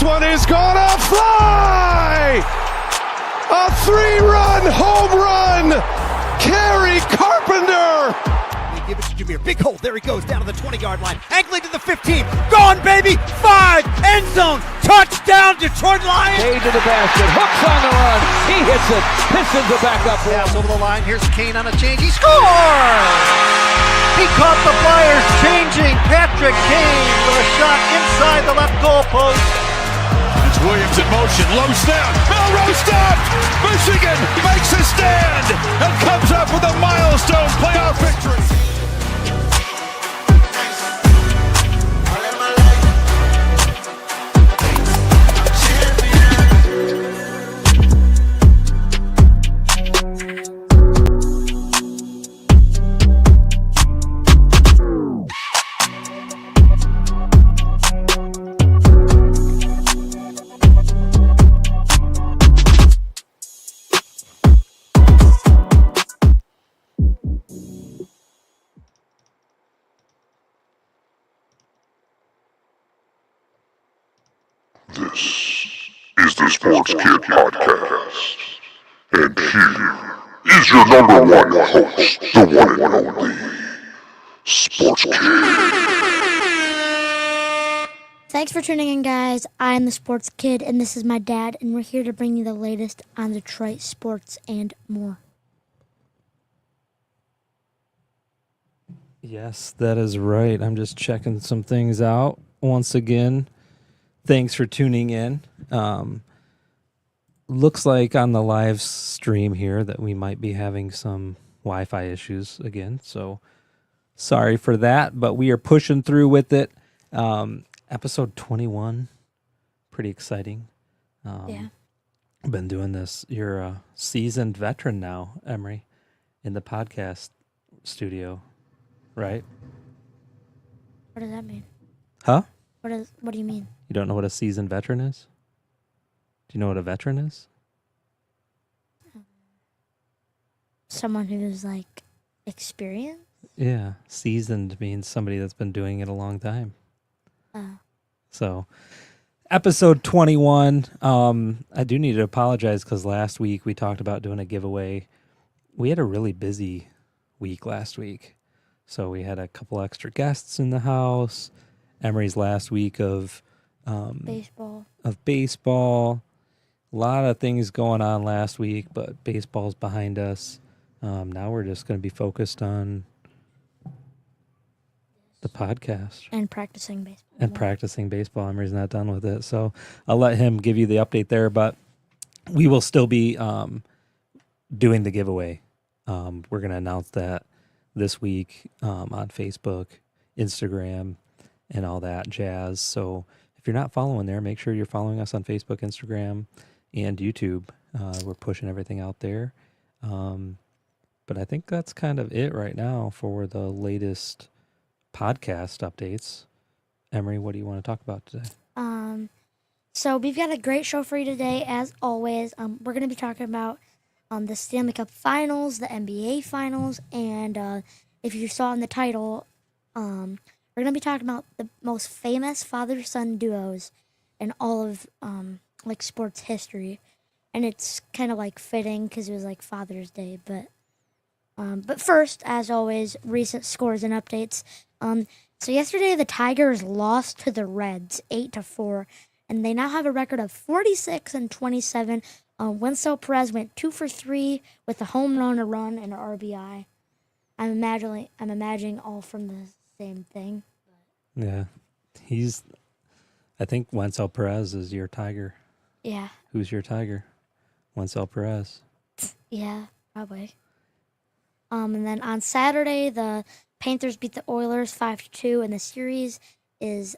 one is gonna fly! A 3-run home run! Kerry Carpenter! They give it to Jameer. Big hole. There he goes down to the 20-yard line. Angling to the 15. Gone, baby! 5! End zone! Touchdown, Detroit Lions! Cade to the basket. Hooks on the run. He hits it. Pistons are back up. Pass over the line. Here's Kane on a change. He scores! He caught the Flyers changing. Patrick Kane with a shot inside the left goal post. It's Williams in motion. Low snap. Melrose stopped! Michigan makes a stand and comes up with a milestone playoff victory. This is the Sports Kid Podcast. And here is your number one host, the one and only Sports Kid. Thanks for tuning in, guys. I'm the Sports Kid, and this is my dad, and we're here to bring you the latest on Detroit sports and more. Yes, that is right. I'm just checking some things out once again. Thanks for tuning in. Looks like on the live stream here that we might be having some Wi-Fi issues again. So sorry for that, but we are pushing through with it. Episode 21, pretty exciting. Yeah. I've been doing this. You're a seasoned veteran now, Emery, in the podcast studio, right? What does that mean? Huh? What do you mean? You don't know what a seasoned veteran is? Do you know what a veteran is? Someone who's like experienced? Yeah, seasoned means somebody that's been doing it a long time. So, episode 21. I do need to apologize because last week we talked about doing a giveaway. We had a really busy week last week. So we had a couple extra guests in the house. Emery's last week of baseball. A lot of things going on last week, but baseball's behind us. Now we're just going to be focused on the podcast. And practicing baseball. Emery's not done with it. So I'll let him give you the update there, but we will still be doing the giveaway. We're going to announce that this week on Facebook, Instagram, and all that jazz. So if you're not following there, make sure you're following us on Facebook, Instagram, and YouTube. We're pushing everything out there. But I think that's kind of it right now for the latest podcast updates. Emery, what do you want to talk about today? So we've got a great show for you today, as always. We're going to be talking about the Stanley Cup Finals, the NBA Finals, and if you saw in the title, we're going to be talking about the most famous father-son duos in all of like sports history. And it's kind of like fitting because it was like Father's Day. But first, as always, recent scores and updates. So yesterday the Tigers lost to the Reds 8-4, and they now have a record of 46-27. Wencel Perez went 2 for 3 with a home run, a run, and an RBI. I'm imagining all from the same thing. Yeah, I think Wencel Perez is your Tiger. Yeah. Who's your Tiger? Wencel Perez. Yeah, probably. And then on Saturday, the Panthers beat the Oilers 5-2, and the series is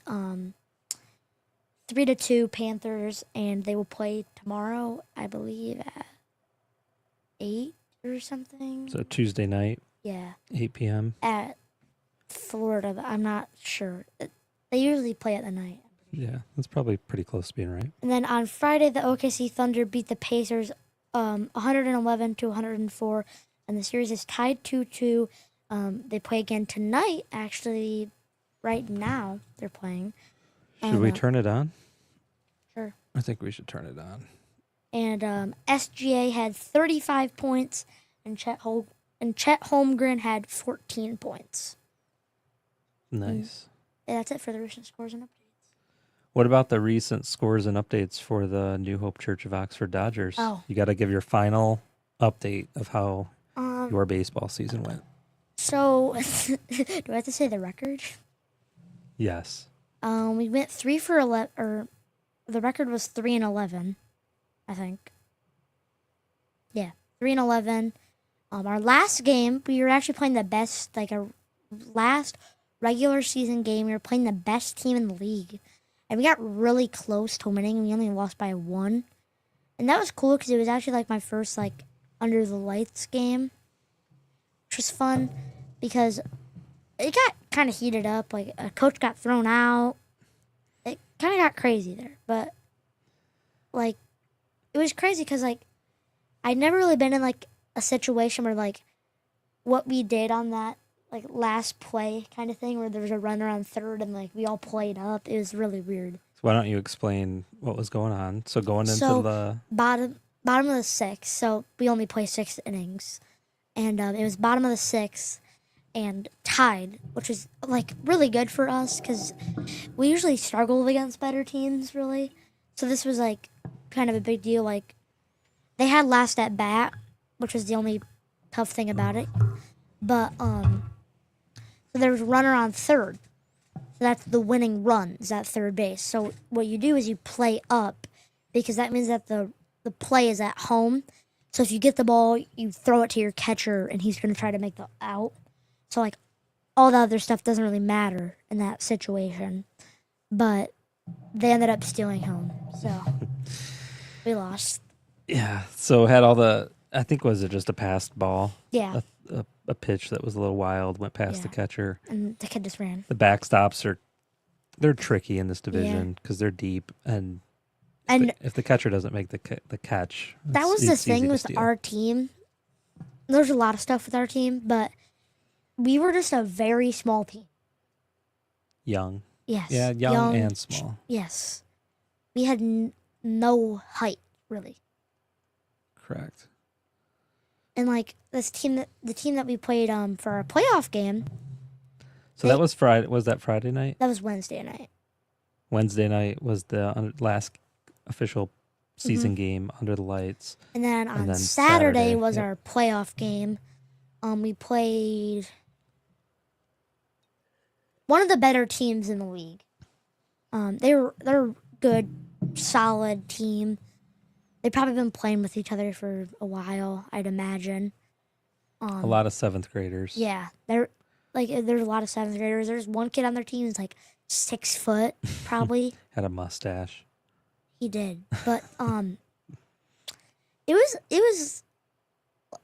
3-2 Panthers, and they will play tomorrow, I believe, at 8 or something. So Tuesday night. Yeah. 8 p.m. At Florida, but I'm not sure. They usually play at the night. Yeah, that's probably pretty close to being right. And then on Friday, the OKC Thunder beat the Pacers 111-104, and the series is tied 2-2. They play again tonight, actually, right now they're playing. Should we turn it on? Sure. I think we should turn it on. And SGA had 35 points, and Chet Holmgren had 14 points. Nice. And that's it for the recent scores and updates. What about the recent scores and updates for the New Hope Church of Oxford Dodgers? Oh. You got to give your final update of how your baseball season went. So, do I have to say the record? Yes. We went 3 for 11, or the record was 3-11, I think. Yeah, 3-11. Our last game, we were actually playing the best, like our last regular season game. We were playing the best team in the league, and we got really close to winning. We only lost by 1, and that was cool because it was actually like my first like under the lights game, which was fun because it got kind of heated up. Like a coach got thrown out. It kind of got crazy there, but like it was crazy because like I'd never really been in like a situation where like what we did on that like last play kind of thing where there was a runner on third and like we all played up. It was really weird. So why don't you explain what was going on? So going into the bottom of the 6th, so we only play 6 innings, and it was bottom of the 6th and tied, which is like really good for us because we usually struggle against better teams, really. So this was like kind of a big deal. Like they had last at bat, which was the only tough thing about it. But so there was a runner on third. So that's the winning run, is at third base. So what you do is you play up because that means that the play is at home. So if you get the ball, you throw it to your catcher and he's going to try to make the out. So like all the other stuff doesn't really matter in that situation. But they ended up stealing home. So we lost. Yeah. So had all the, I think, was it just a passed ball? Yeah. A pitch that was a little wild, went past the catcher. And the kid just ran. The backstops they're tricky in this division because they're deep, and if the catcher doesn't make the catch, that was the thing with our team. There's a lot of stuff with our team, but we were just a very small team. Young. Yes. Yeah, young and small. Yes. We had no height, really. Correct. And like the team that we played for our playoff game. So that was Friday. Was that Friday night? That was Wednesday night. Wednesday night was the last official season game under the lights. And then on Saturday was our playoff game. We played one of the better teams in the league. They're a good, solid team. They've probably been playing with each other for a while, I'd imagine. A lot of 7th graders. Yeah, there's a lot of 7th graders. There's one kid on their team who's like 6 foot, probably. Had a mustache. He did, but it was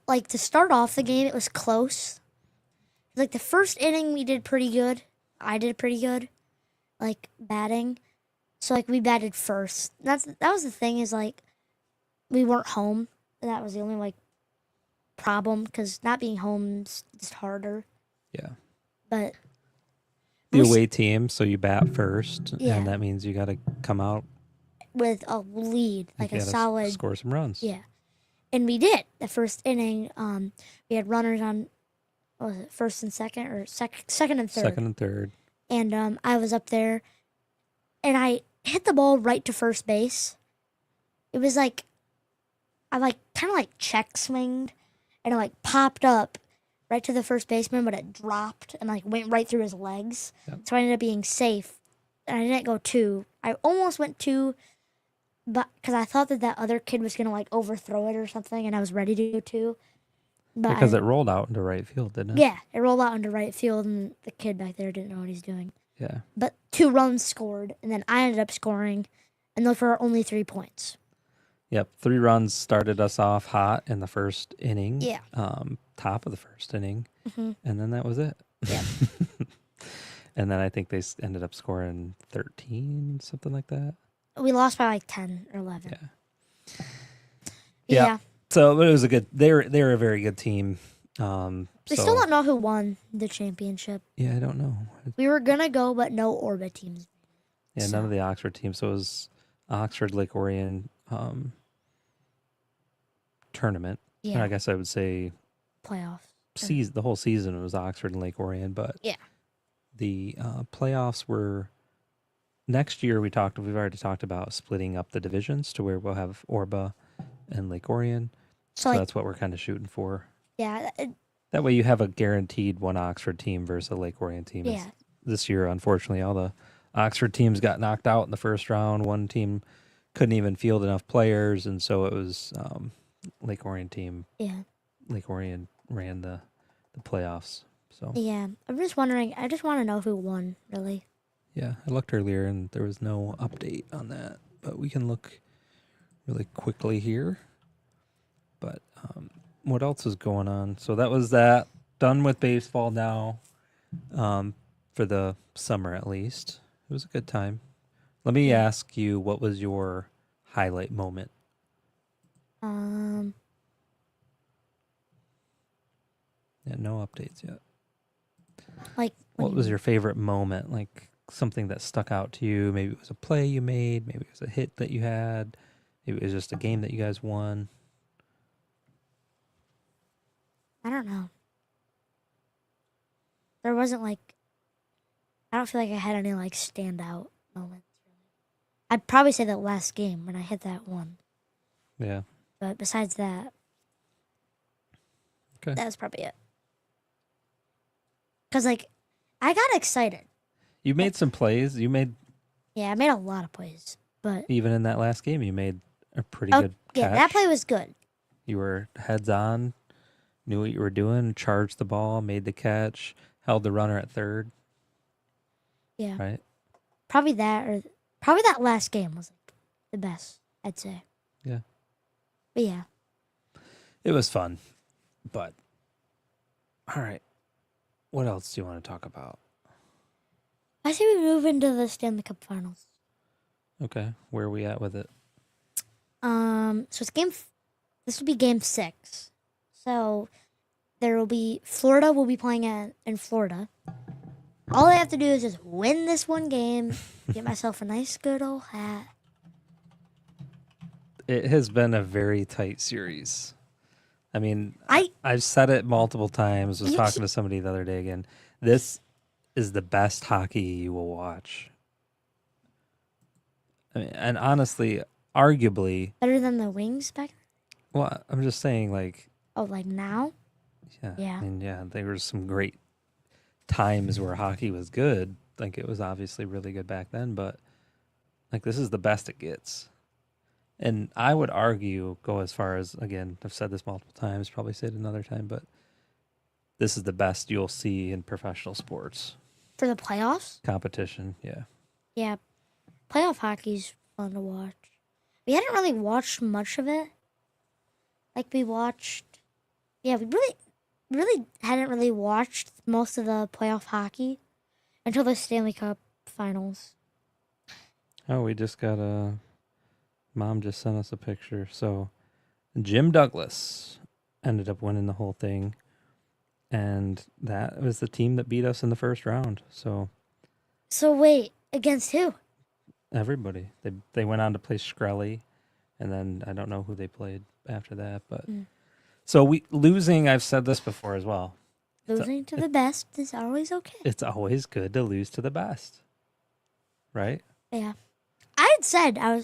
like to start off the game. It was close. Like the first inning, we did pretty good. I did pretty good, like batting. So like we batted first. That was the thing is like we weren't home. And that was the only like problem because not being home is just harder. Yeah. But the away team, so you bat first, Yeah. and that means you got to come out with a lead, like a solid score some runs. Yeah, and we did the first inning. We had runners on, what was it, first and second or second and third? Second and third. And I was up there, and I hit the ball right to first base. It was like I like kind of like check swinged, and it like popped up right to the first baseman, but it dropped and like went right through his legs. Yep. So I ended up being safe, and I didn't go 2. I almost went 2, but because I thought that other kid was gonna like overthrow it or something, and I was ready to go 2. But Because it rolled out into right field, didn't it? Yeah, it rolled out into right field, and the kid back there didn't know what he's doing. Yeah. But 2 runs scored, and then I ended up scoring, and those were only 3 points. Yep. 3 runs started us off hot in the first inning. Yeah. Top of the first inning. Mm-hmm. And then that was it. Yeah. And then I think they ended up scoring 13, something like that. We lost by like 10 or 11. Yeah. Yeah. So it was a good. They're a very good team. We still don't know who won the championship. Yeah, I don't know. We were gonna go, but no Orbit teams. Yeah, none of the Oxford teams. So it was Oxford Lake Orion tournament. And I guess I would say Playoffs. the whole season was Oxford and Lake Orion, but Yeah. the playoffs were next year. We've already talked about splitting up the divisions to where we'll have Orba and Lake Orion. So like, that's what we're kind of shooting for. Yeah. That way you have a guaranteed one Oxford team versus a Lake Orion team. Yeah. This year, unfortunately, all the Oxford teams got knocked out in the first round. One team couldn't even field enough players, and so it was Lake Orion team. Yeah. Lake Orion ran the playoffs. So Yeah. I'm just wondering. I just want to know who won, really. yeah, I looked earlier and there was no update on that, but we can look really quickly here. But what else is going on? So that was that. Done with baseball now, for the summer at least. It was a good time. Let me ask you, what was your highlight moment? Yeah, no updates yet. Like, What was your favorite moment? Like something that stuck out to you? Maybe it was a play you made. Maybe it was a hit that you had. Maybe it was just a game that you guys won. I don't know. There wasn't I don't feel like I had any standout moments. Really. I'd probably say that last game when I hit that one. Yeah. But besides that, Okay. that was probably it. Because I got excited. You made some plays. Yeah, I made a lot of plays, but Even in that last game, you made a pretty good catch. yeah, that play was good. You were heads on, knew what you were doing, charged the ball, made the catch, held the runner at third. Yeah, Right? probably that last game was the best, I'd say. Yeah. But yeah, It was fun. But, all right. What else do you want to talk about? I say we move into the Stanley Cup Finals. Okay. Where are we at with it? So this will be game 6. So Florida will be playing in Florida. All I have to do is just win this one game, get myself a nice good old hat. It has been a very tight series. I mean, I- I've said it multiple times. Was You- talking to somebody the other day again. This is the best hockey you will watch. I mean, and honestly, arguably, Better than the Wings back then? well, I'm just saying, Oh, now? yeah, Yeah. I mean, there were some great times where hockey was good. It was obviously really good back then, but this is the best it gets. And I would argue, go as far as, again, I've said this multiple times, probably say it another time, but this is the best you'll see in professional sports. For the playoffs? Competition, yeah. Yeah. Playoff hockey's fun to watch. We hadn't really watched much of it. We really hadn't really watched most of the playoff hockey until the Stanley Cup Finals. Oh, we just got Mom just sent us a picture. So Jim Douglas ended up winning the whole thing. And that was the team that beat us in the first round. So wait, against who? everybody. They went on to play Shkreli, and then I don't know who they played after that. But so losing, I've said this before as well. Losing to the best is always okay. It's always good to lose to the best. Right? Yeah. I had said I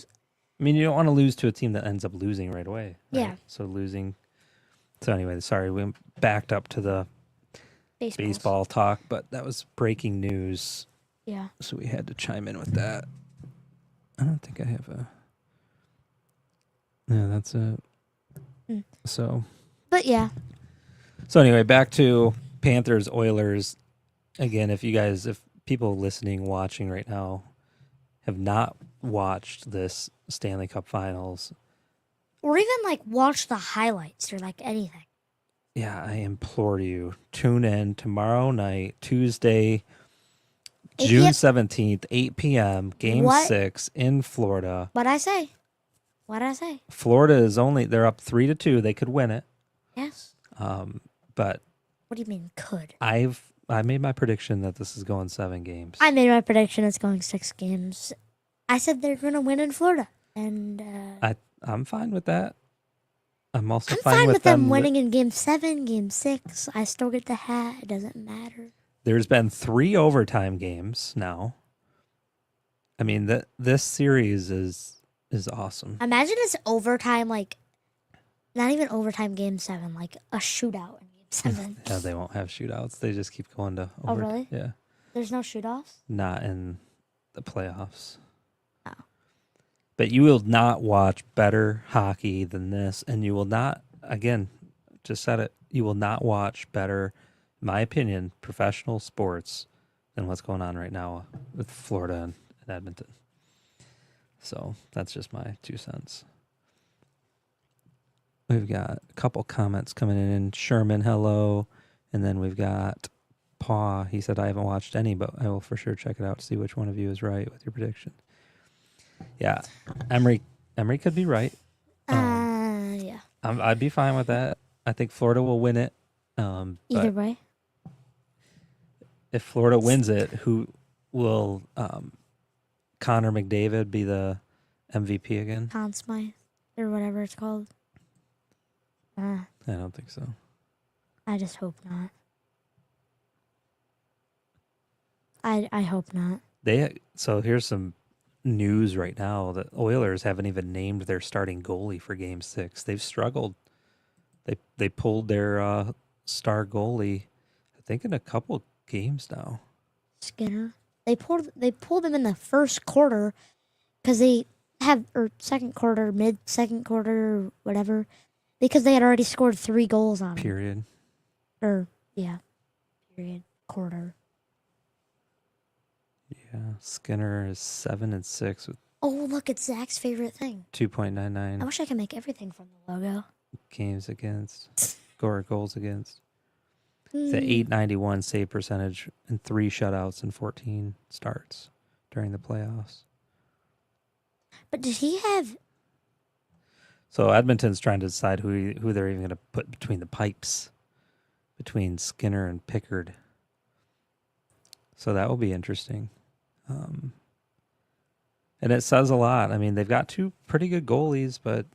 mean, you don't want to lose to a team that ends up losing right away. Right? Yeah. So losing. So anyway, sorry, we backed up to the baseball talk, but that was breaking news. Yeah. So we had to chime in with that. I don't think I have a. Yeah, that's it. So. But yeah. So anyway, back to Panthers, Oilers. Again, if people listening, watching right now have not watched this Stanley Cup Finals, Or even watch the highlights or anything. yeah, I implore you, tune in tomorrow night, Tuesday, 8 June p.m. 17th, 8 p.m., Game What? 6 in Florida. What'd I say? Florida is they're up 3-2. They could win it. Yes. But What do you mean could? I made my prediction that this is going 7 games. I made my prediction it's going 6 games. I said they're going to win in Florida. And I'm fine with that. I'm also I'm fine with them them winning in Game 7, Game 6. I still get the hat. It doesn't matter. There's been 3 overtime games now. I mean, this series is awesome. Imagine it's overtime, like, not even overtime Game 7, like a shootout in Game 7. Yeah, they won't have shootouts. They just keep going to Oh, really? Yeah. There's no shootoffs? Not in the playoffs. Oh. But you will not watch better hockey than this, and you will not, again, just said it, you will not watch better, in my opinion, professional sports than what's going on right now with Florida and Edmonton. So that's just my 2 cents. We've got a couple comments coming in. Sherman, hello. And then we've got Paw. He said, I haven't watched any, but I will for sure check it out to see which one of you is right with your prediction. Yeah. Emery could be right. Yeah. I'd be fine with that. I think Florida will win it. Either way. If Florida wins it, who will Connor McDavid be the MVP again? Conn Smythe or whatever it's called. I don't think so. I just hope not. I hope not. So here's some news right now. The Oilers haven't even named their starting goalie for Game 6. They've struggled. They pulled their star goalie, I think, in a couple games now. Skinner. They pulled him in the first quarter because they have, or second quarter, second quarter, whatever, because they had already scored 3 goals on him. Period. Period. Quarter. Yeah, Skinner is 7-6 with Oh, look, it's Zach's favorite thing. 2.99 I wish I could make everything from the logo. games against, score goals against. It's an 891 save percentage and 3 shutouts and 14 starts during the playoffs. But did he have... So Edmonton's trying to decide who they're even going to put between the pipes, between Skinner and Pickard. So that will be interesting. And it says a lot. I mean, they've got 2 pretty good goalies, but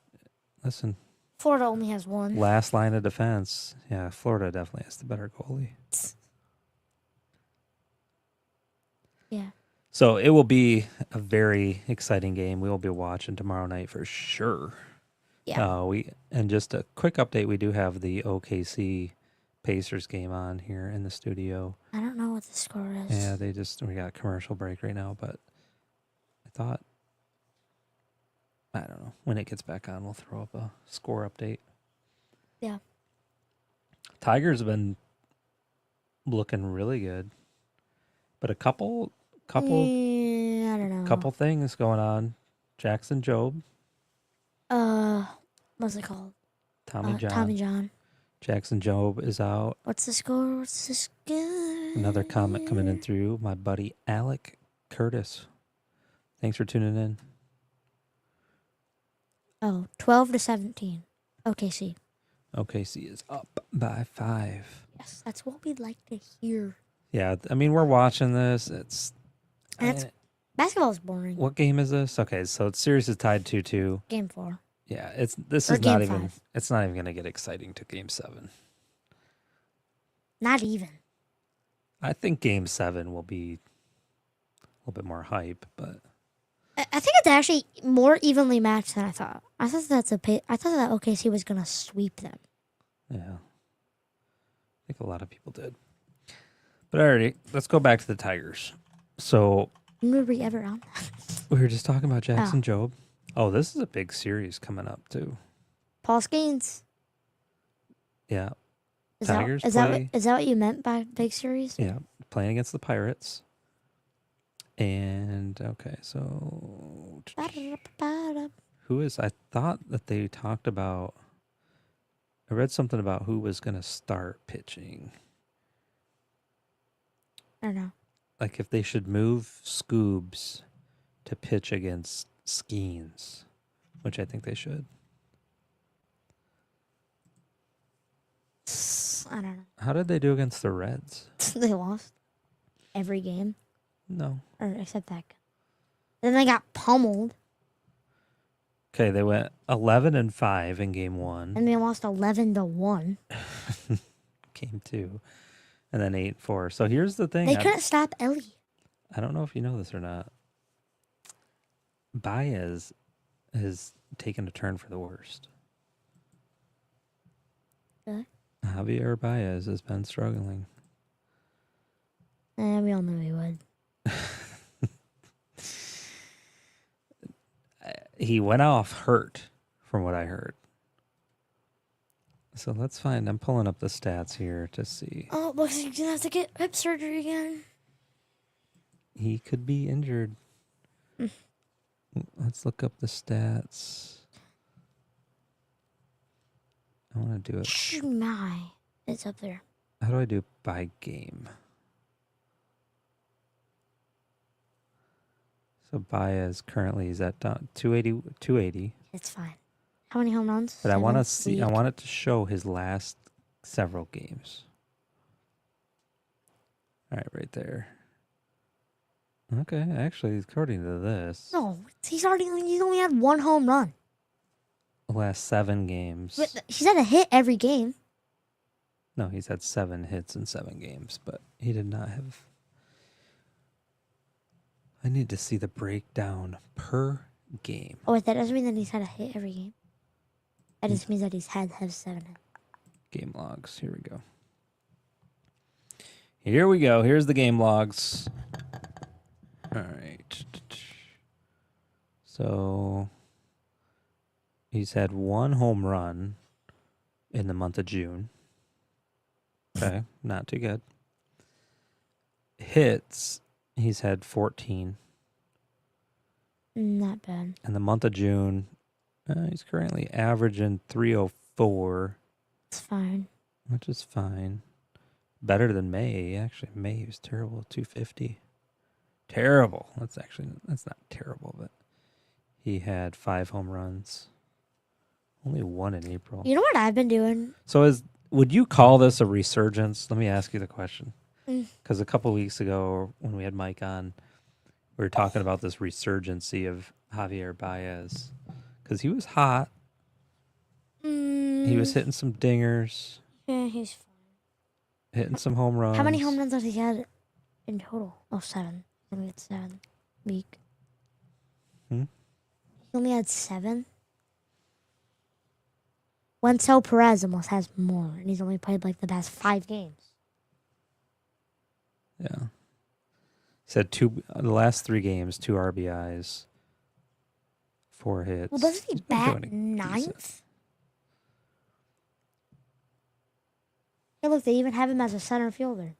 listen, Florida only has 1. last line of defense. Yeah, Florida definitely has the better goalie. Yeah. So it will be a very exciting game. We will be watching tomorrow night for sure. Yeah. And just a quick update, we do have the OKC Pacers game on here in the studio. I don't know what the score is. Yeah, we got a commercial break right now, but I don't know. When it gets back on, we'll throw up a score update. Yeah. Tigers have been looking really good, but a couple I don't know. couple things going on. Jackson Jobe, What's it called? Tommy John. Jackson Jobe is out. What's the score? What's the score? Another comment coming in through my buddy Alec Curtis. Thanks for tuning in. Oh, 12-17. OKC. OKC is up by 5. Yes, that's what we'd like to hear. Yeah, I mean, we're watching this. Basketball is boring. What game is this? Okay, so the series is tied 2-2. Game 4. Yeah, Or it's game not even 5. it's not even going to get exciting to Game 7. Not even. I think Game 7 will be a little bit more hype, but I think it's actually more evenly matched than I thought. I thought that OKC was gonna sweep them. yeah, I think a lot of people did. But alrighty, let's go back to the Tigers. So When were we ever on that? we were just talking about Jackson Jobe. Oh, this is a big series coming up too. Paul Skeens. Yeah, Is Tigers that play- is that what you meant by big series? yeah, playing against the Pirates. And okay, so who is? I thought that they talked about. I read something about who was going to start pitching. I don't know. Like if they should move Scoobs to pitch against Skeens, which I think they should. I don't know. How did they do against the Reds? They lost every game, No. or except that. Then they got pummeled, Okay, they went 11-5 in game 1, and they lost 11-1. game 2, and then 8-4. So here's the thing. They couldn't stop Ellie. I don't know if you know this or not. Baez has taken a turn for the worst. Really? Javier Baez has been struggling. We all knew he would. He went off hurt, from what I heard. So let's find. I'm pulling up the stats here to see. Oh, looks like he's gonna have to get hip surgery again. He could be injured. Let's look up the stats. I want to do it. My, it's up there. How do I do it by game? So Baez currently is at 280. It's fine. How many home runs? But I want to 7, see. 8. I want it to show his last several games. All right, right there. Okay, actually, according to this, No, he's only had 1 home run. the last 7 games. But he's had a hit every game. No, he's had 7 hits in 7 games, but he did not have. I need to see the breakdown per game. Oh, wait, that doesn't mean that he's had a hit every game. That just means that he's had 7 hits. Game logs. Here we go. Here we go. Here's the game logs. All right. So he's had 1 home run in the month of June. Okay, not too good. Hits, he's had 14. Not bad. In the month of June, he's currently averaging 304, It's fine. which is fine. Better than May. Actually, May was terrible, 250. Terrible. That's not terrible, but he had 5 home runs. Only 1 in April. You know what I've been doing? So would you call this a resurgence? Let me ask you the question. Mm. Because a couple weeks ago when we had Mike on, we were talking about this resurgency of Javier Baez. Because he was hot. He was hitting some dingers, Yeah, he's fine. hitting some home runs. How many home runs has he had in total? Oh, 7. He only had 7. Week. Hmm? He only had 7. Wenzel Perez almost has more, and he's only played like the past 5 games. Yeah. He said the last 3 games, 2 RBIs, 4 hits. Well, doesn't he He's been bat doing decent. 9th? Hey, look, they even have him as a center fielder.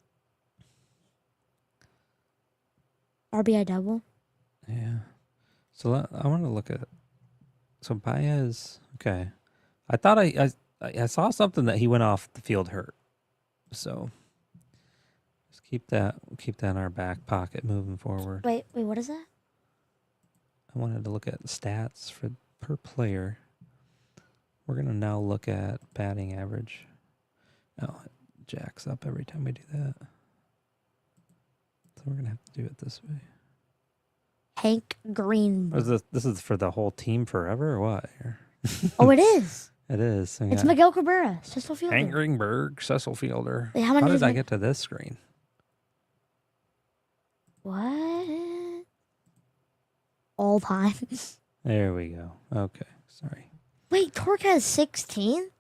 RBI double. Yeah. So I want to look at. So Baez. Okay. I thought I saw something that he went off the field hurt. So just keep that in our back pocket moving forward. Wait, what is that? I wanted to look at stats per player. We're gonna now look at batting average. Oh, it jacks up every time we do that. So we're gonna have to do it this way. Hank Green. This is for the whole team forever or what? Oh, it is. It is. It's Miguel Cabrera, Cecil Fielder. Hank Greenberg, Cecil Fielder. Wait, how many did is I Mc- get to this screen? What? All time. There we go. Okay, sorry. Wait, Torque has 16?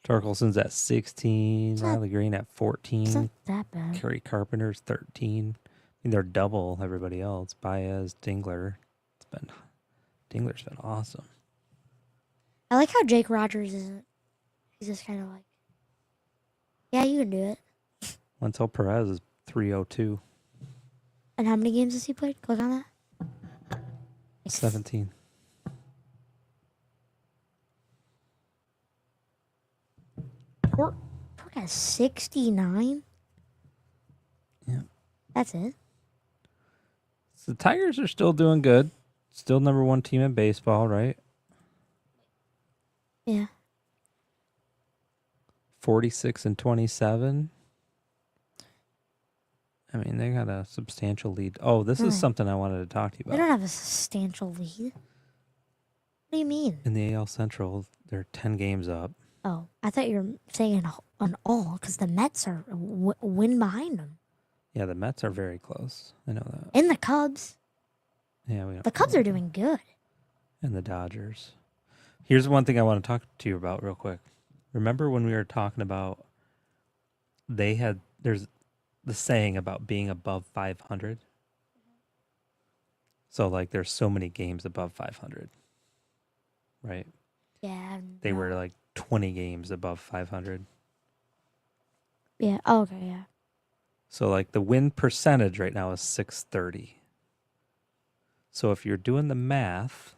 Torkelson's at 16. It's not- Riley Green at It's 14. not that bad. Kerry Carpenter's 13. I mean, they're double everybody else. Baez, Dingler's been awesome. I like how Jake Rogers isn't. He's just kind of like, yeah, you can do it. Wenzel Perez is 302. And how many games has he played? Click on that. 17. Torque has 69? Yeah. That's it. So the Tigers are still doing good. Still number 1 team in baseball, right? Yeah. 46-27. I mean, they got a substantial lead. Oh, this is something I wanted to talk to you They about. don't have a substantial lead. What do you mean? In the AL Central, they're 10 games up. Oh, I thought you were saying an all because the Mets are a win behind them. Yeah, the Mets are very close. I know that. And the Cubs. Yeah, we don't The Cubs are doing good. And the Dodgers. Here's one thing I want to talk to you about real quick. Remember when we were talking about there's the saying about being above 500? So, like, there's so many games above 500, right? Yeah. They were like 20 games above 500. Yeah. Oh, okay. Yeah. So, like, the win percentage right now is 630. So, if you're doing the math,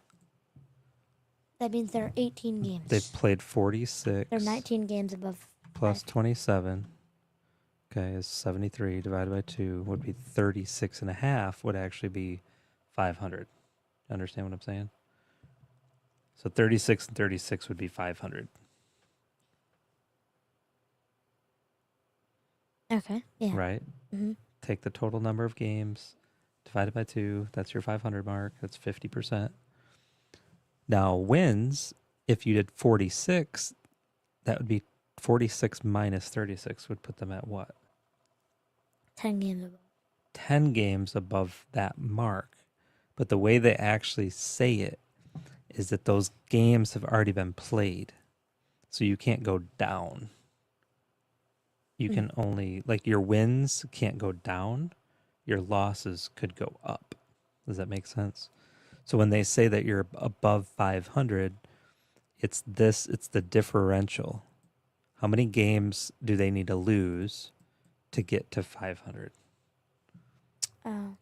That means there are 18 games. they've played 46. They're 19 games above. Plus 27. Okay, is 73 divided by 2 would be 36 and a half, would actually be 500. Understand what I'm saying? So 36 and 36 would be 500. Okay. Yeah. Right? Mm-hmm. Take the total number of games, divided by 2. That's your 500 mark. That's 50%. Now, wins, if you did 46, that would be 46 minus 36 would put them at what? 10 games above. 10 games above that mark. But the way they actually say it is that those games have already been played. So you can't go down. You can only, like, your wins can't go down. Your losses could go up. Does that make sense? So when they say that you're above 500, it's the differential. How many games do they need to lose to get to 500? Oh.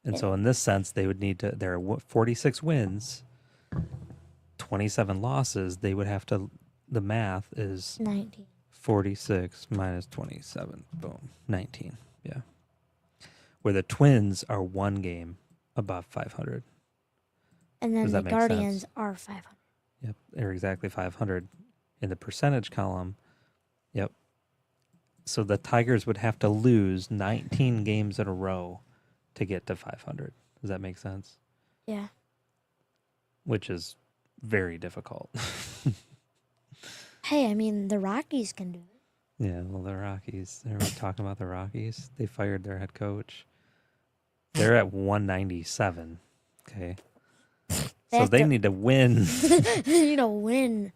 And so in this sense, they would need to, there are 46 wins, 27 losses. They would have to, the math is 19. 46 minus 27. Boom. 19. Yeah. Where the Twins are one game above 500. And then Does the that make Guardians sense? are 500. Yep. They're exactly 500. In the percentage column, yep. So the Tigers would have to lose 19 games in a row to get to 500. Does that make sense? Yeah. Which is very difficult. Hey, I mean, the Rockies can do it. Yeah, well, the Rockies. Everybody talking about the Rockies. They fired their head coach. They're at 197. Okay. So they need to win. They need to win.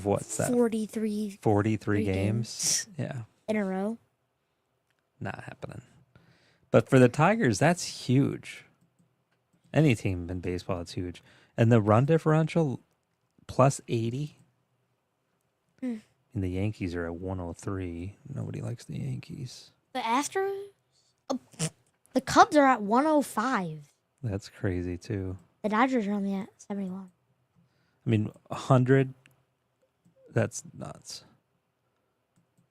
What's that? 43 games. Yeah. in a row. Not happening. But for the Tigers, that's huge. Any team in baseball, it's huge. And the run differential, plus 80. And the Yankees are at 103. Nobody likes the Yankees. The Astros? The Cubs are at 105. That's crazy, too. The Dodgers are only at 71. I mean, 100, that's nuts.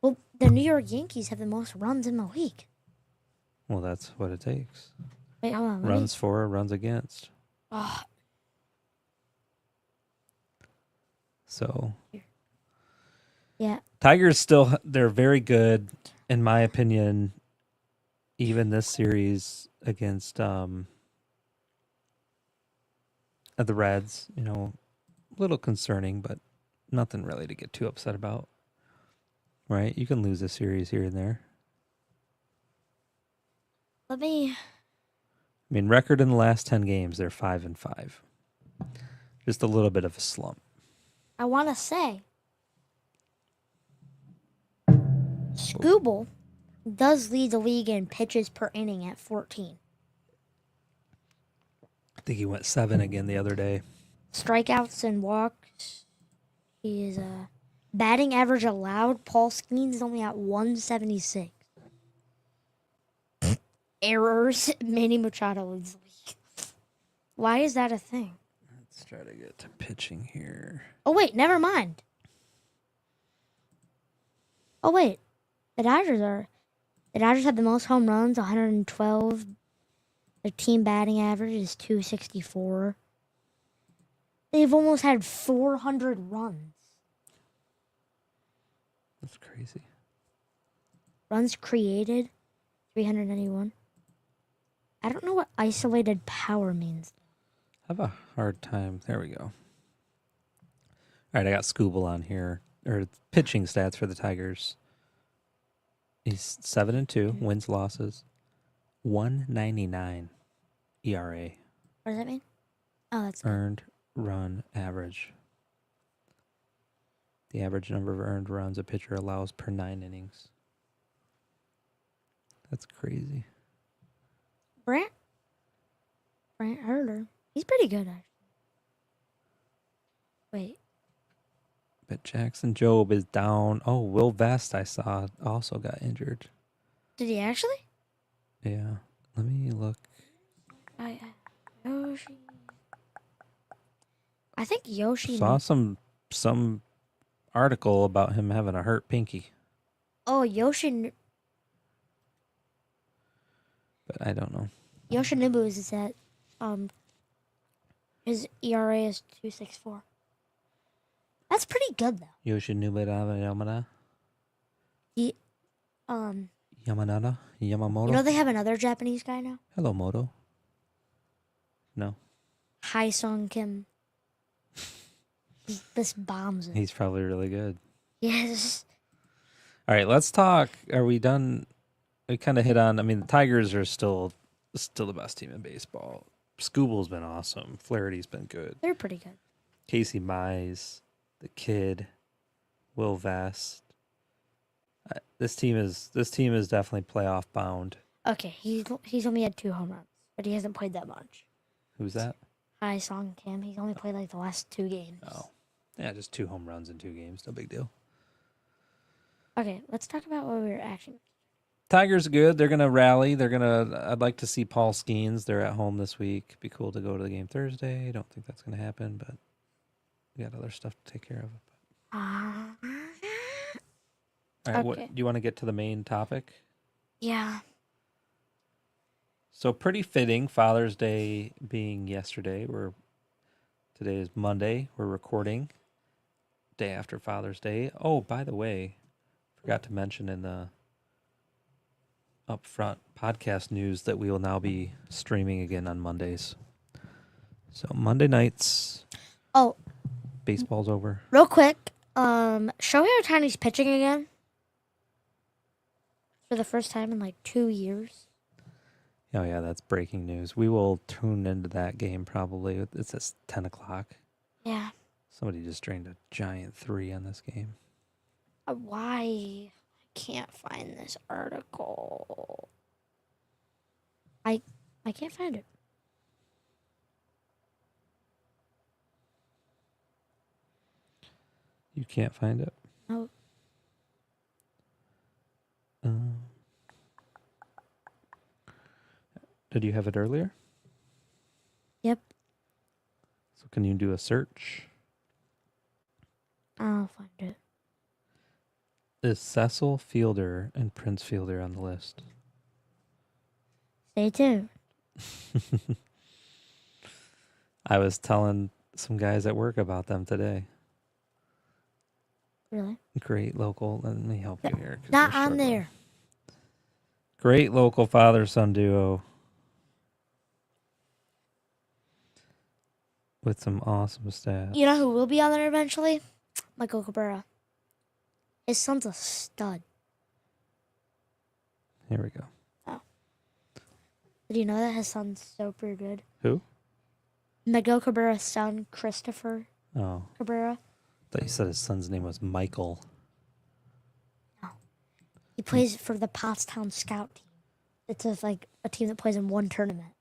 Well, the New York Yankees have the most runs in the league. Well, that's what it takes. Wait, hold on. Runs for, runs against. Oh, So, yeah. Tigers still, they're very good, in my opinion, even this series against the Reds, you know, a little concerning, but nothing really to get too upset about. Right? You can lose a series here and there. I I mean, record in the last 10 games, they're 5-5. Just a little bit of a slump. I want to say, Scooble does lead the league in pitches per inning at 14. I think he went 7 again the other day. Strikeouts and walks. He is batting average allowed. Paul Skeens is only at 176. Errors. Manny Machado leads the league. Why is that a thing? Let's try to get to pitching here. Oh, wait, never mind. Oh, wait. The Dodgers have the most home runs, 112. Their team batting average is 264. They've almost had 400 runs. That's crazy. Runs created, 391. I don't know what isolated power means. I have a hard time. There we go. All right, I got Scooble on here. Or pitching stats for the Tigers. He's 7-2, wins, losses. 199 ERA. What does that mean? Oh, that's Earned run average. The average number of earned runs a pitcher allows per 9 innings. That's crazy. Brant Herder. He's pretty good, actually. Wait. But Jackson Jobe is down. Oh, Will Vest, I saw, also got injured. Did he actually? Yeah. Let me look. Yoshi. I think Yoshi. Saw some article about him having a hurt pinky, Oh, Yoshi. but I don't know. Yoshinobu is at. His ERA is 2.64. That's pretty good though. Yoshinube Yamada? He, Yamamoto? you know they have another Japanese guy now. Hello, Moto. No. Hai Sung Kim. This bombs it. He's probably really good. Yes. All right, let's talk. Are we done? We kind of hit on, I mean, the Tigers are still the best team in baseball. Scooble's been awesome. Flaherty's been good. They're pretty good. Casey Mize, the kid, Will Vest. This team is definitely playoff bound. Okay, he's only had 2 home runs, but he hasn't played that much. Who's that? Hai Sung Kim. He's only played like the last 2 games. Oh, yeah, just 2 home runs in 2 games. No big deal. Okay, let's talk about what we were actually. Tigers are good. They're gonna rally. I'd like to see Paul Skeens. They're at home this week. Be cool to go to the game Thursday. I don't think that's gonna happen, but we got other stuff to take care of. All right, Okay. do you want to get to the main topic? Yeah. So pretty fitting, Father's Day being yesterday. Today is Monday. We're recording day after Father's Day. Oh, by the way, forgot to mention in the upfront podcast news that we will now be streaming again on Mondays. So Monday nights. Oh, Baseball's over. real quick, Shohei Ohtani's pitching again for the first time in like 2 years. Oh yeah, that's breaking news. We will tune into that game probably. It's at 10 o'clock. Yeah. Somebody just drained a giant 3 on this game. Why? I can't find this article. I can't find it. You can't find it? No. Did you have it earlier? Yep. So can you do a search? I'll find it. Is Cecil Fielder and Prince Fielder on the list? Stay tuned. I was telling some guys at work about them today. Really? Great local. Let me help you here. 'cause Not we're on struggling. there. Great local father-son duo with some awesome stats. You know who will be on there eventually? Michael Cabrera. His son's a stud. Here we go. Did you know that his son's super good? Who? Miguel Cabrera's son, Christopher Oh, Cabrera. I thought you said his son's name was Michael. He plays for the Pottstown Scout team. It's a team that plays in one tournament,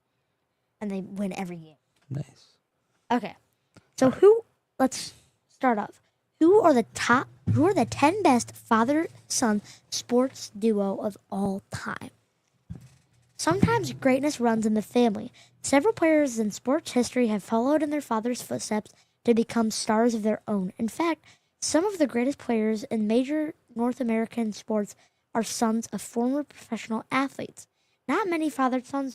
and they win every game. Nice. Okay, so let's start off. Who are the 10 best father-son sports duo of all time? Sometimes greatness runs in the family. Several players in sports history have followed in their father's footsteps to become stars of their own. In fact, some of the greatest players in major North American sports are sons of former professional athletes. Not many father-son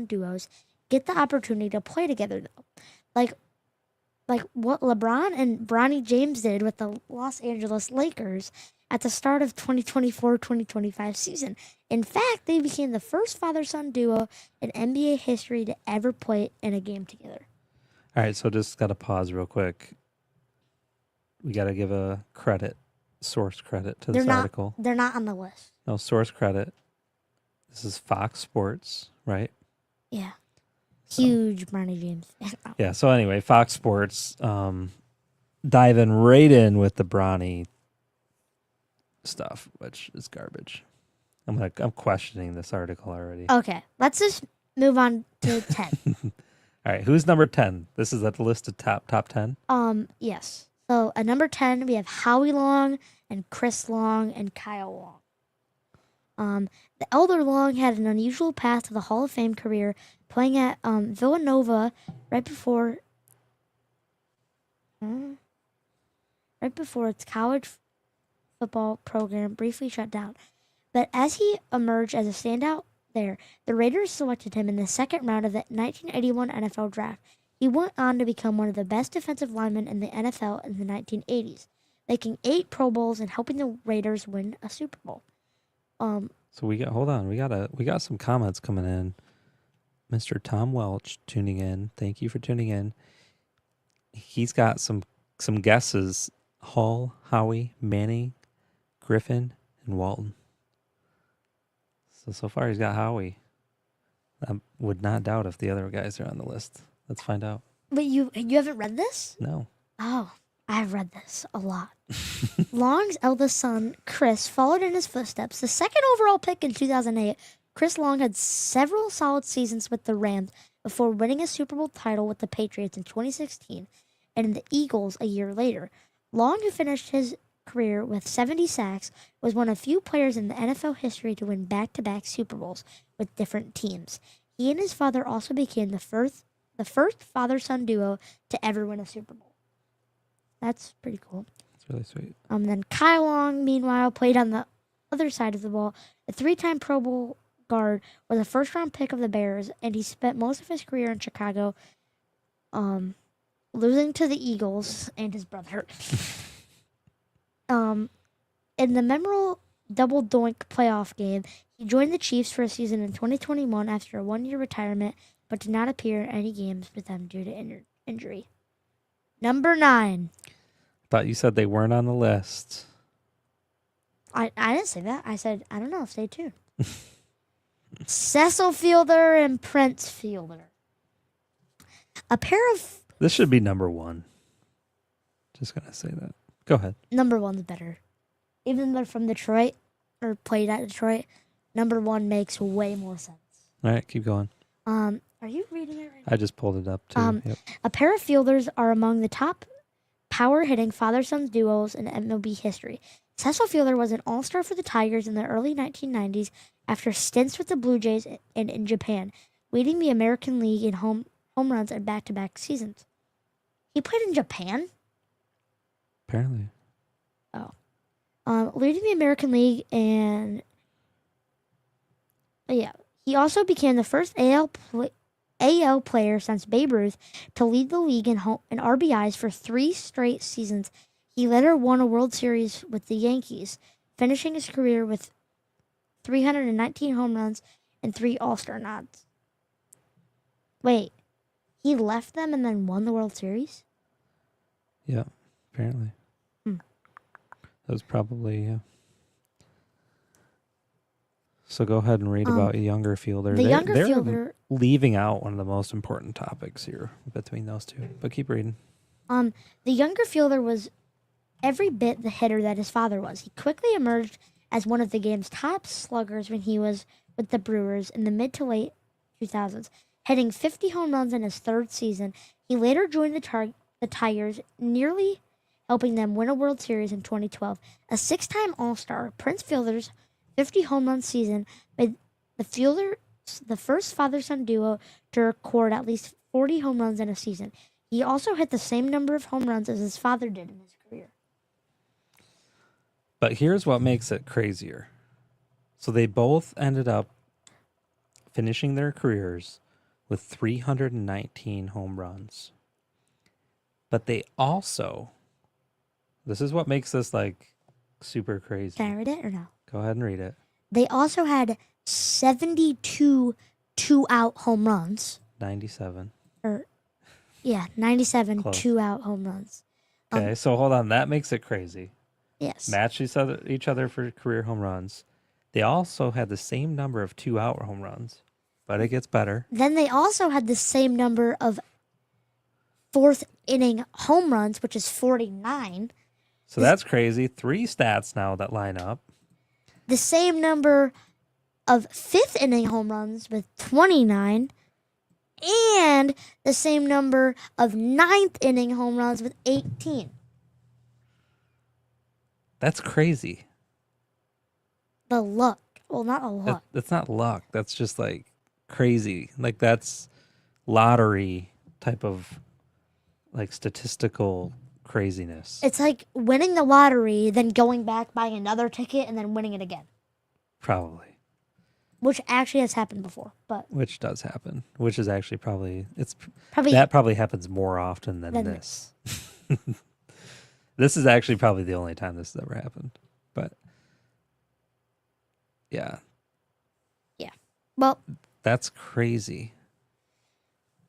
duos get the opportunity to play together though. Like what LeBron and Bronny James did with the Los Angeles Lakers at the start of 2024-2025 season. In fact, they became the first father-son duo in NBA history to ever play in a game together. All right, so just got to pause real quick. We got to give a source credit to this article. They're not on the list. No, source credit. This is Fox Sports, right? Yeah. So, Huge Bronny James fan. yeah, so anyway, Fox Sports diving right in with the Bronny stuff, which is garbage. I'm questioning this article already. Okay, let's just move on to 10. All right, who's number 10? This is at the list of top 10? Yes. So at number 10, we have Howie Long and Chris Long and Kyle Long. The elder Long had an unusual path to the Hall of Fame career, playing at Villanova right before its college football program briefly shut down. But as he emerged as a standout there, the Raiders selected him in the second round of the 1981 NFL Draft. He went on to become one of the best defensive linemen in the NFL in the 1980s, making 8 Pro Bowls and helping the Raiders win a Super Bowl. So we got some comments coming in. Mr. Tom Welch tuning in. Thank you for tuning in. He's got some guesses. Hall, Howie, Manning, Griffin, and Walton. So far he's got Howie. I would not doubt if the other guys are on the list. Let's find out. But you haven't read this? No. Oh, I've read this a lot. Long's eldest son, Chris, followed in his footsteps. The second overall pick in 2008, Chris Long had several solid seasons with the Rams before winning a Super Bowl title with the Patriots in 2016 and the Eagles a year later. Long, who finished his career with 70 sacks, was one of few players in the NFL history to win back-to-back Super Bowls with different teams. He and his father also became the first father-son duo to ever win a Super Bowl. That's pretty cool. That's really sweet. Then Kyle Long, meanwhile, played on the other side of the ball. A 3-time Pro Bowl guard, was a first-round pick of the Bears, and he spent most of his career in Chicago, losing to the Eagles and his brother. In the memorable double doink playoff game, he joined the Chiefs for a season in 2021 after a 1-year retirement, but did not appear in any games with them due to injury. Number 9. Thought you said they weren't on the list. I didn't say that. I said, I don't know. Stay tuned. Cecil Fielder and Prince Fielder. A pair of... This should be number 1. Just going to say that. Go ahead. Number 1's better. Even though they're from Detroit, or played at Detroit, number 1 makes way more sense. All right, keep going. Are you reading it right now? I just pulled it up, too. Yep. A pair of Fielders are among the top power-hitting father-son duos in MLB history. Cecil Fielder was an all-star for the Tigers in the early 1990s after stints with the Blue Jays and in Japan, leading the American League in home runs in back-to-back seasons. He played in Japan? Apparently. Oh. Leading the American League and... Yeah. He also became the first AL player since Babe Ruth to lead the league in RBIs for 3 straight seasons. He later won a World Series with the Yankees, finishing his career with 319 home runs and 3 All-Star nods. Wait, he left them and then won the World Series? Yeah, apparently. That was probably... So go ahead and read about a younger fielder. They're Fielder... leaving out one of the most important topics here between those two. But keep reading. The younger Fielder was every bit the hitter that his father was. He quickly emerged as one of the game's top sluggers when he was with the Brewers in the mid to late 2000s, hitting 50 home runs in his 3rd season. He later joined the Tigers, nearly helping them win a World Series in 2012. A 6-time All-Star, Prince Fielder's 50 home run season made the Fielder the first father-son duo to record at least 40 home runs in a season. He also hit the same number of home runs as his father did in his career. But here's what makes it crazier. So they both ended up finishing their careers with 319 home runs. But they also, this is what makes this like super crazy. Can I read it or no? Go ahead and read it. They also had 72 two-out home runs. 97. 97 Close. two-out home runs. Okay, so hold on. That makes it crazy. Yes. Match each other for career home runs. They also had the same number of 2-out home runs, but it gets better. Then they also had the same number of fourth inning home runs, which is 49. So that's crazy. 3 stats now that line up. The same number of fifth inning home runs with 29. And the same number of ninth inning home runs with 18. That's crazy. The luck. Well, not the luck. That's not luck. That's just like crazy. Like that's lottery type of like statistical craziness. It's like winning the lottery, then going back, buying another ticket, and then winning it again. Probably. Which actually has happened before, but Which does happen. Which is actually probably probably that probably happens more often than this. This is actually probably the only time this has ever happened. But yeah. Well, That's crazy.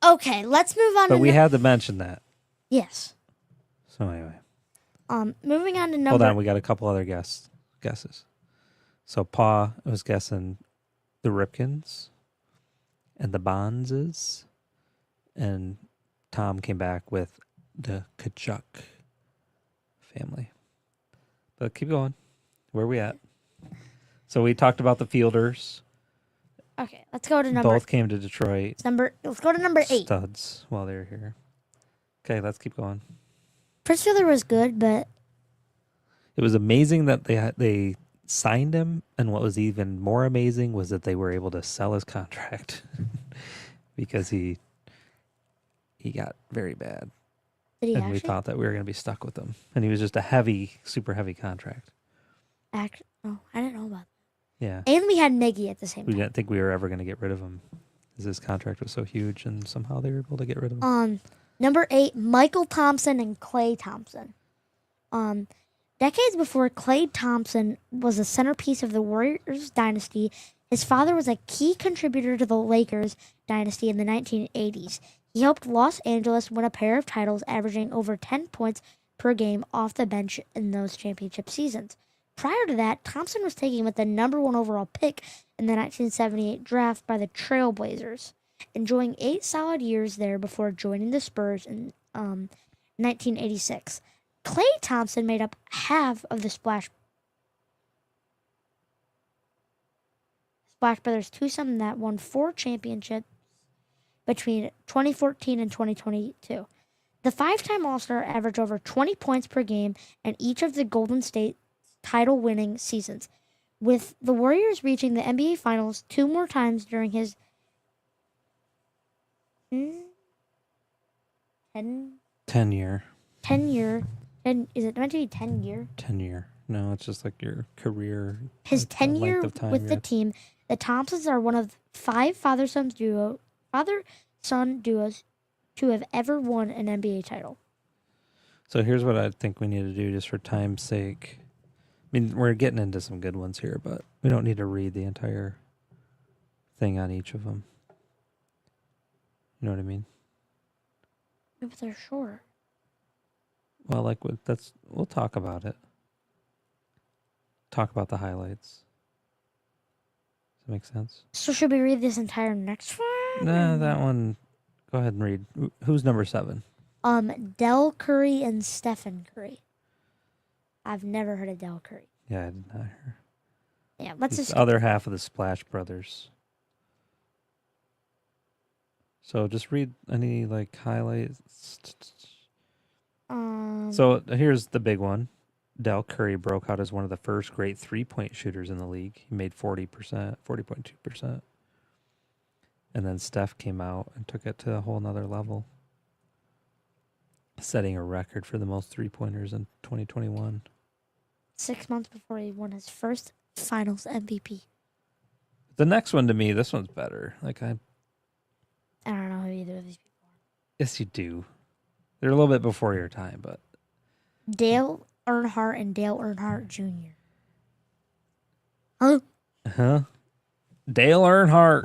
okay, let's move on. But to we had to mention that. yes. So anyway. Moving on to number. Hold on, we got a couple other guesses. So Pa was guessing the Ripkins and the Bonzes, and Tom came back with the Kachuk family. But keep going. Where are we at? So we talked about the Fielders. Okay, let's go to number. Both came to Detroit. Let's go to number 8. Studs while they were here. Okay, let's keep going. Chris Fielder was good, but It was amazing that they signed him, and what was even more amazing was that they were able to sell his contract because he got very bad, did he and actually? we thought that we were going to be stuck with him. And he was just a super heavy contract. Oh, I didn't know about that. Yeah, And we had Miggy at the same we time. didn't think we were ever going to get rid of him because his contract was so huge, and somehow they were able to get rid of him. Number 8, Michael Thompson and Klay Thompson. Decades before Klay Thompson was the centerpiece of the Warriors dynasty, his father was a key contributor to the Lakers dynasty in the 1980s. He helped Los Angeles win a pair of titles, averaging over 10 points per game off the bench in those championship seasons. Prior to that, Thompson was taken with the number 1 overall pick in the 1978 draft by the Trail Blazers, enjoying 8 solid years there before joining the Spurs in 1986. Klay Thompson made up half of the Splash Brothers twosome that won 4 championships between 2014 and 2022. The 5-time All-Star averaged over 20 points per game in each of the Golden State title-winning seasons, with the Warriors reaching the NBA Finals 2 more times during his 10 year. Is it meant to be 10 year? 10 year. No, it's just like your career. His like the tenure length of time with you're the at. team, the Thompsons are one of 5 father-son duos to have ever won an NBA title. So here's what I think we need to do just for time's sake. I mean, we're getting into some good ones here, but we don't need to read the entire thing on each of them. You know what I mean? Yeah, but they're short. Well, like we'll talk about it. Talk about the highlights. Does that make sense? So should we read this entire next one? Nah, that one. Go ahead and read. Who's number 7? Del Curry and Stephen Curry. I've never heard of Del Curry. Yeah, I did not hear. Yeah, let's He's just. the other half of the Splash Brothers. So just read any like highlights. So here's the big one. Del Curry broke out as one of the first great 3-point shooters in the league. He made 40.2%. And then Steph came out and took it to a whole nother level, setting a record for the most 3-pointers in 2021. 6 months before he won his first Finals MVP. The next one to me, this one's better. Like I don't know who either of these people yes, you do. They're a little bit before your time, but are. Earnhardt and Dale Earnhardt Jr.? Huh? Huh? Dale Earnhardt.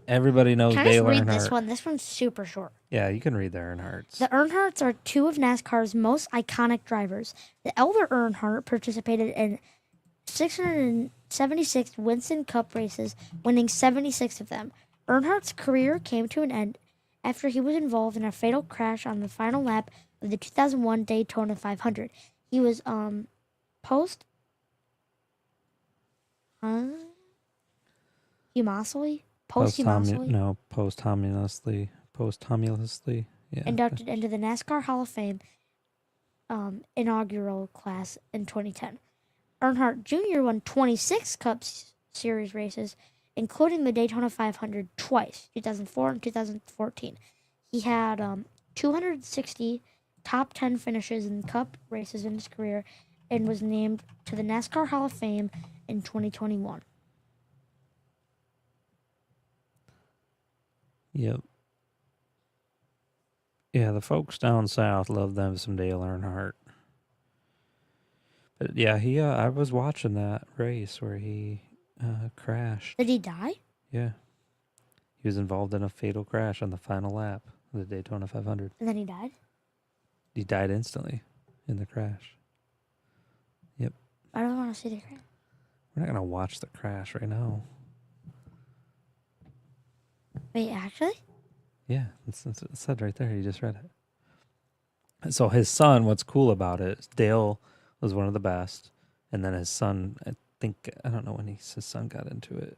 Everybody knows Can I Dale just read Earnhardt. this one? This one's super short. Yeah, you can read the Earnhardts. The Earnhardts are two of NASCAR's most iconic drivers. The elder Earnhardt participated in 676 Winston Cup races, winning 76 of them. Earnhardt's career came to an end after he was involved in a fatal crash on the final lap of the 2001 Daytona 500. He was posthumously. Yeah. inducted into the NASCAR Hall of Fame inaugural class in 2010. Earnhardt Jr. won 26 Cup Series races, including the Daytona 500 twice, 2004 and 2014. He had 260 top 10 finishes in Cup races in his career and was named to the NASCAR Hall of Fame in 2021. Yep. Yeah, the folks down south love them some Dale Earnhardt. But yeah, I was watching that race where he crashed. Did he die? Yeah. He was involved in a fatal crash on the final lap of the Daytona 500. And then he died? He died instantly in the crash. Yep. I don't want to see the crash. We're not going to watch the crash right now. Wait, actually? Yeah, it said right there. You just read it. So his son, what's cool about it is Dale was one of the best. And then his son, I don't know when his son got into it.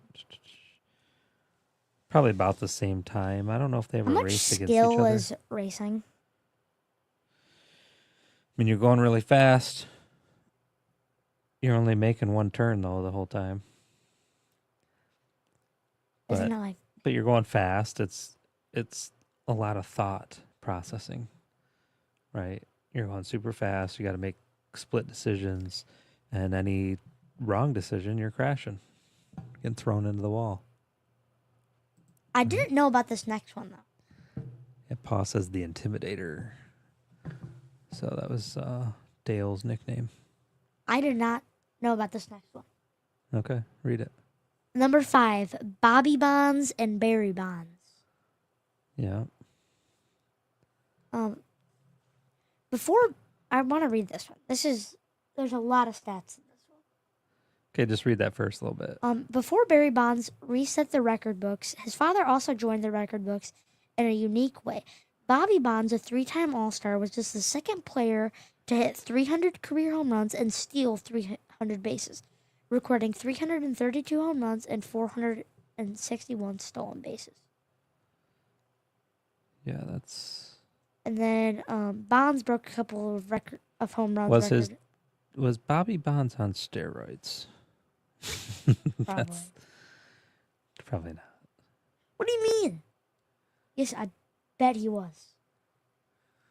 Probably about the same time. I don't know if they ever How much raced against each skill other. is racing? I mean, you're going really fast. You're only making one turn, though, the whole time. Isn't it like... But you're going fast. It's a lot of thought processing, right? You're going super fast. You got to make split decisions, and any wrong decision, you're crashing, getting thrown into the wall. I didn't know about this next one, though. Yeah, Paul says the Intimidator. So that was Dale's nickname. I did not know about this next one. Okay, read it. Number 5, Bobby Bonds and Barry Bonds. Yeah. Before I want to read this one. There's a lot of stats in this one. Okay, just read that first a little bit. Before Barry Bonds reset the record books, his father also joined the record books in a unique way. Bobby Bonds, a 3-time All-Star, was just the second player to hit 300 career home runs and steal 300 bases, recording 332 home runs and 461 stolen bases. Yeah, that's... And then Bonds broke a couple of home runs. Was Bobby Bonds on steroids? Probably. Probably not. What do you mean? Yes, I bet he was.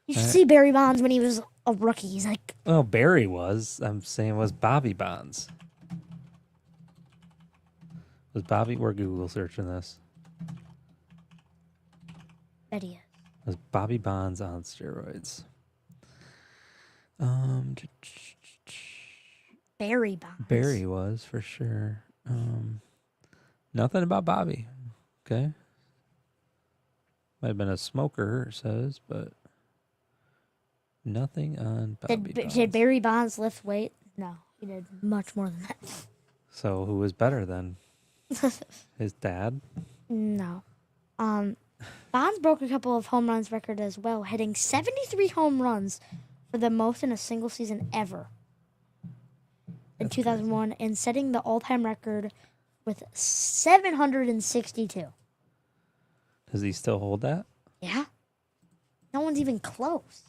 You should see Barry Bonds when he was a rookie. He's like... Well, Barry was. I'm saying was Bobby Bonds. Was Bobby... We're Google searching this. Bet he is. Was Bobby Bonds on steroids? Barry Bonds. Barry was, for sure. Nothing about Bobby. Okay. Might have been a smoker, it says, but nothing on Bobby Bonds. Did Barry Bonds lift weight? No, he did much more than that. So who was better then? His dad? No. Bonds broke a couple of home runs record as well, hitting 73 home runs for the most in a single season ever in 2001 and setting the all-time record with 762. Does he still hold that? Yeah. No one's even close.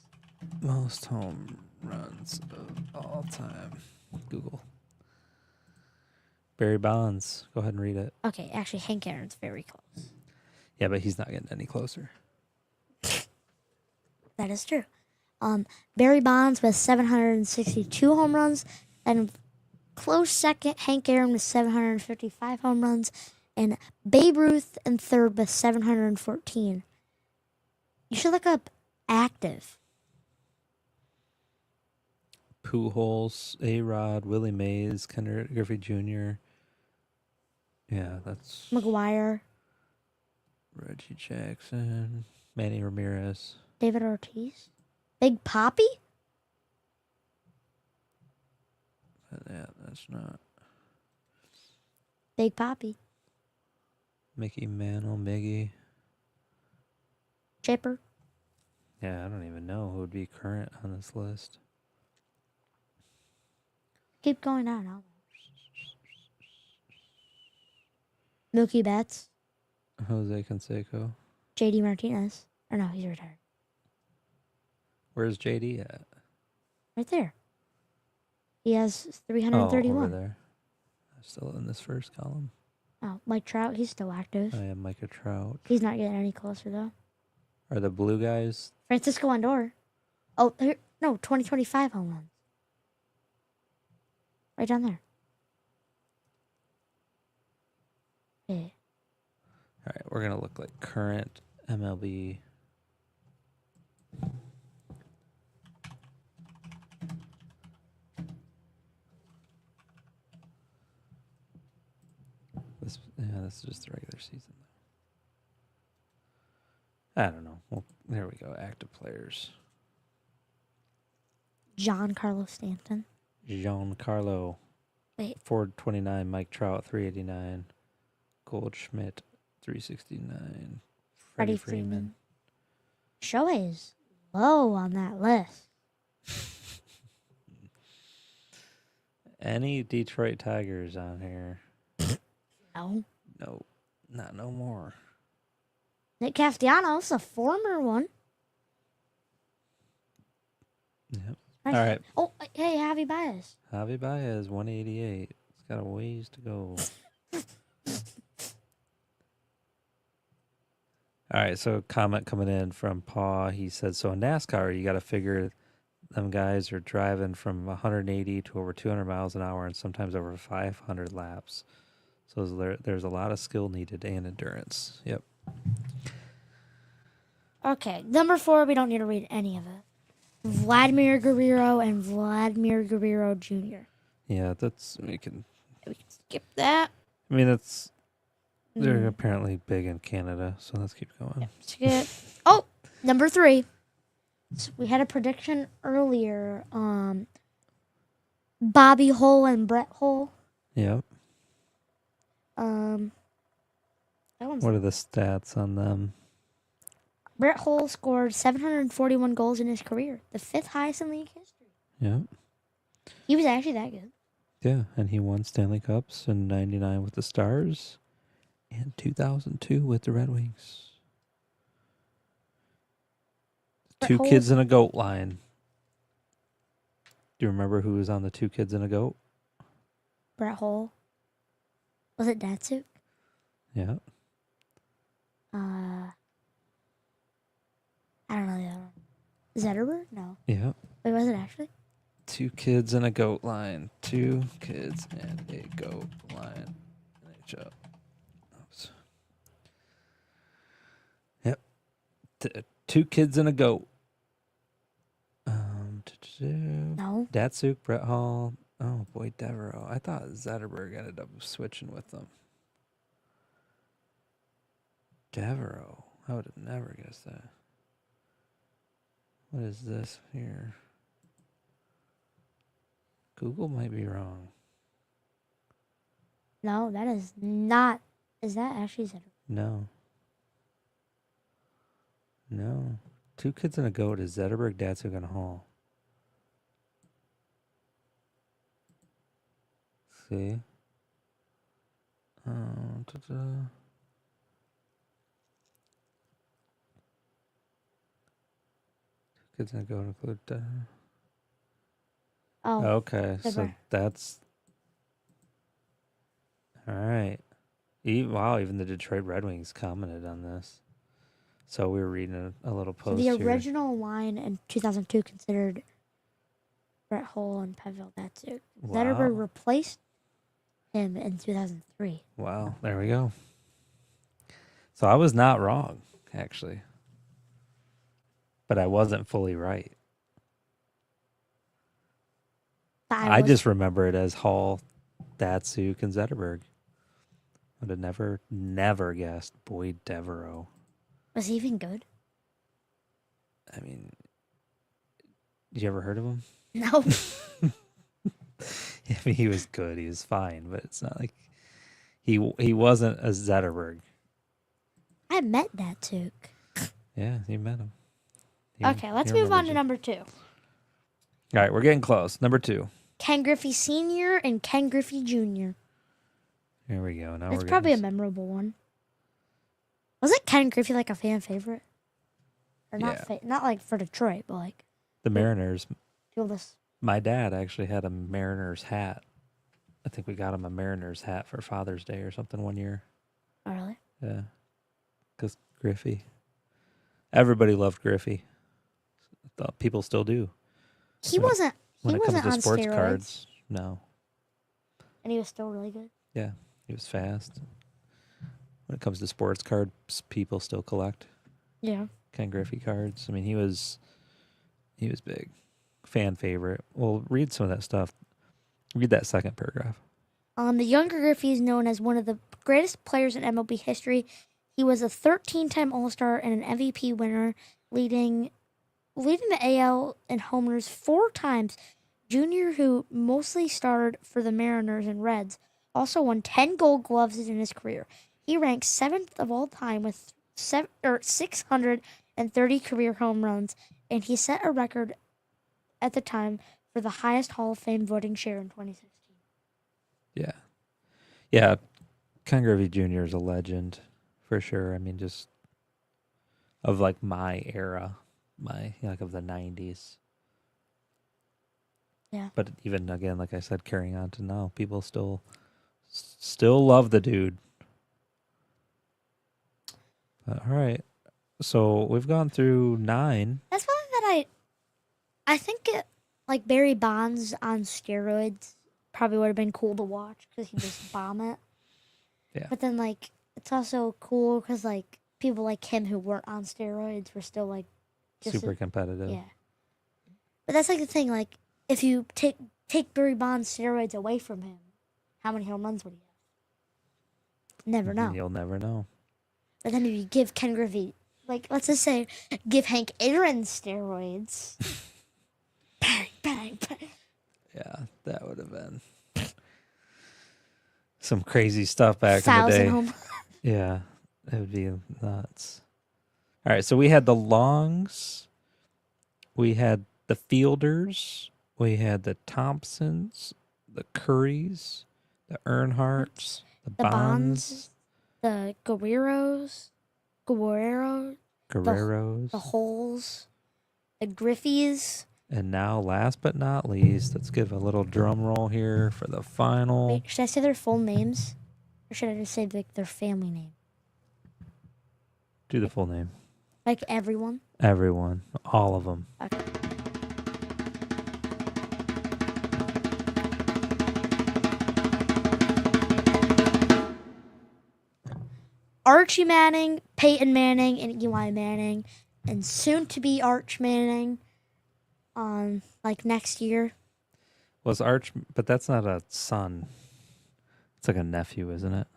Most home runs of all time. Google. Barry Bonds. Go ahead and read it. Okay, actually, Hank Aaron's very close. Yeah, but he's not getting any closer. That is true. Barry Bonds with 762 home runs, and close second, Hank Aaron with 755 home runs, and Babe Ruth in third with 714. You should look up active. Pujols, A-Rod, Willie Mays, Kendrick Griffey Jr. Yeah, that's McGuire, Reggie Jackson, Manny Ramirez. David Ortiz, Big Poppy. But yeah, that's not Big Poppy, Mickey Mantle, Miggy. Chipper. Yeah, I don't even know who would be current on this list. Keep going down. Mookie Betts, Jose Canseco. JD Martinez. Or no, he's retired. Where's JD at? Right there. He has Oh, 331. over there. Still in this first column. Oh, Mike Trout, he's still active. I am Micah Trout. He's not getting any closer, though. Are the blue guys? Francisco Lindor. Oh, here, no, 2025 home runs. Right down there. Yeah. All right, we're going to look like current MLB. This is just the regular season. I don't know. Well, there we go. Active players. Giancarlo Stanton. Giancarlo. Wait. 429. Mike Trout, 389. Goldschmidt, 369. Freddie Freeman. Shohei's low on that list. Any Detroit Tigers on here? No. No, not no more. Nick Castellanos, a former one. Yep. Nice. All right. Oh, hey, Javi Baez. Javi Baez, 188. It's got a ways to go. All right, so comment coming in from Paul. He said, so in NASCAR, you got to figure them guys are driving from 180 to over 200 miles an hour and sometimes over 500 laps. So there's a lot of skill needed and endurance. Yep. Okay, number 4, we don't need to read any of it. Vladimir Guerrero and Vladimir Guerrero Jr. Yeah, we can skip that. I mean, they're apparently big in Canada, so let's keep going. Skip. Oh, number 3. So we had a prediction earlier. Bobby Hull and Brett Hull. Yep. That one's What are the stats on them? Brett Hull scored 741 goals in his career, the 5th highest in league history. Yep. He was actually that good. Yeah, and he won Stanley Cups in 99 with the Stars and 2002 with the Red Wings. Brett Two Hull- kids and a goat line. Do you remember who was on the 2 kids and a goat? Brett Hull. Was it Datsuk? Yeah. I don't know the other one. Zetterberg? No. Yeah. Wait, was it actually? 2 kids and a goat line. 2 kids and a goat line. NHL. Oops. Yep. 2 kids and a goat. No. Datsuk, Brett Hall. Oh boy, Devereaux. I thought Zetterberg ended up switching with them. Devereaux. I would have never guessed that. What is this here? Google might be wrong. No, that is not. Is that actually Zetterberg? No. 2 kids and a goat is Zetterberg, Datsuk, and Hall. See? Kids and a goat include. Oh. Okay, so Zetterberg. that's all right. Wow, even the Detroit Red Wings commented on this. So we were reading a little So post the here. original line in 2002 considered Brett Hull and Pavel Datsuk. Wow. Zetterberg replaced him in 2003. Wow, there we go. So I was not wrong, actually. But I wasn't fully right. But I just remember it as Hall, Datsuk, and Zetterberg. Would have never guessed Boyd Devereaux. Was he even good? I mean, did you ever heard of him? No. I mean, he was good. He was fine, but it's not like he wasn't a Zetterberg. I met Datsuk. Yeah, you met him. Okay, let's move on to number 2. All right, we're getting close. Number 2. Ken Griffey Sr. and Ken Griffey Jr. Here we go. Now It's we're probably a getting... memorable one. Wasn't Ken Griffey like a fan favorite? Or not? Yeah. Not like for Detroit, but like The Mariners. feel this. My dad actually had a Mariners hat. I think we got him a Mariners hat for Father's Day or something one year. Oh, really? Yeah. Because Griffey. Everybody loved Griffey. Thought people still do. He wasn't. When He it comes wasn't to on sports steroids, cards, no. and he was still really good. Yeah, he was fast. When it comes to sports cards, people still collect Yeah. Ken Griffey cards. I mean, he was big. Fan favorite. Well, read some of that stuff. Read that second paragraph. The younger Griffey is known as one of the greatest players in MLB history. He was a 13-time All-Star and an MVP winner, leading the AL in homers 4 times. Junior, who mostly starred for the Mariners and Reds, also won 10 Gold Gloves in his career. He ranks 7th of all time with 630 career home runs, and he set a record at the time for the highest Hall of Fame voting share in 2016. Yeah. Yeah, Ken Griffey Jr. is a legend for sure. I mean, just of like my era, like of the 90s. Yeah. But even again, like I said, carrying on to now, people still love the dude. All right. So we've gone through 9. That's one that I think like Barry Bonds on steroids probably would have been cool to watch because he just bomb it. Yeah. But then like it's also cool because like people like him who weren't on steroids were still like just Super competitive. yeah. But that's like the thing. Like if you take Barry Bonds steroids away from him, how many home runs would he have? Never know. You'll never know. But then if you give Ken Griffey, like, let's just say, give Hank Aaron steroids. Bang, bang, bang. Yeah, that would have been some crazy stuff back in the day. Home. Yeah, it would be nuts. All right, so we had the Longs, we had the Fielders, we had the Thompsons, the Currys, the Earnhardts, the Bonds, the Guerreros, Guerreros, the Holes, the Griffies. And now, last but not least, let's give a little drum roll here for the final. Wait, should I say their full names? Or should I just say like their family name? Do the full name. Like everyone? Everyone. All of them. Okay. Archie Manning, Peyton Manning, and Eli Manning, and soon to be Arch Manning like next year. Was Arch, but that's not a son. It's like a nephew, isn't it?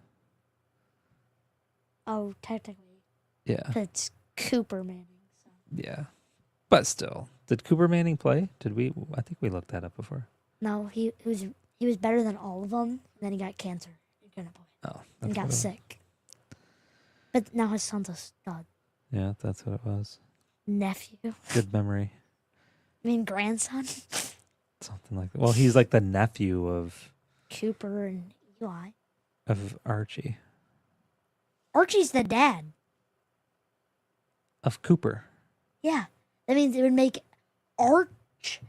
Oh, technically. Yeah. It's Cooper Manning. So. Yeah. But still, did Cooper Manning play? Did we? I think we looked that up before. No, he was better than all of them, and then he got cancer. He couldn't play. Oh. And got sick. But now his son's a stud. Yeah, that's what it was. Nephew. Good memory. I mean, grandson. Something like that. Well, he's like the nephew of Cooper and Eli. Archie. Archie's the dad. Of Cooper. Yeah. That means it would make Arch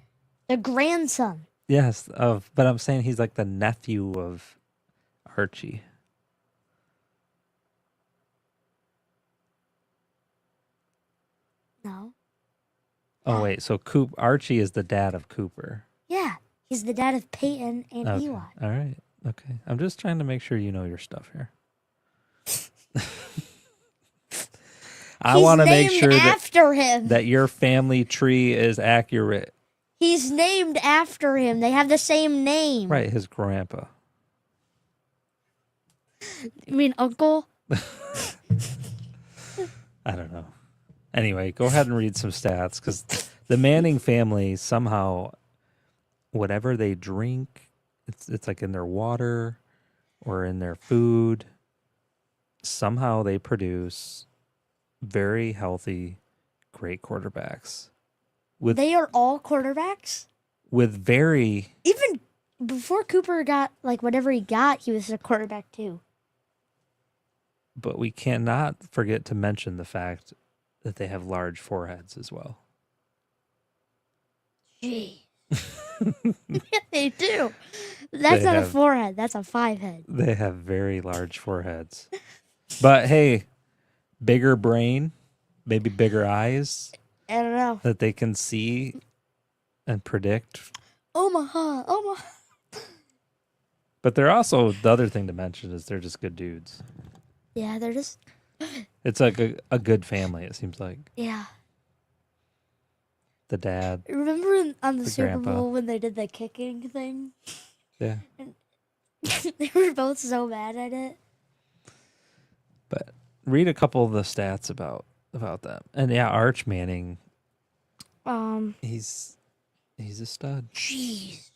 the grandson. Yes, but I'm saying he's like the nephew of Archie. No. Oh wait, so Archie is the dad of Cooper. Yeah. He's the dad of Peyton and Okay. Eli. All right. Okay. I'm just trying to make sure you know your stuff here. I want to make sure after him. that your family tree is accurate. He's named after him. They have the same name. Right, his grandpa. You mean uncle? I don't know. Anyway, go ahead and read some stats because the Manning family somehow, whatever they drink, it's like in their water or in their food. Somehow they produce very healthy, great quarterbacks. They are all quarterbacks? With very... Even before Cooper got, like, whatever he got, he was a quarterback, too. But we cannot forget to mention the fact that they have large foreheads as well. Gee. Yeah, they do. That's not a forehead. That's a 5 head. They have very large foreheads. But hey, bigger brain, maybe bigger eyes I don't know. that they can see and predict. Omaha. But they're also, the other thing to mention is they're just good dudes. Yeah, they're just... It's like a good family, it seems like. Yeah. The dad. Remember on the Super grandpa. Bowl when they did the kicking thing? Yeah. They were both so mad at it. But read a couple of the stats about them. And yeah, Arch Manning, he's a stud. Jeez.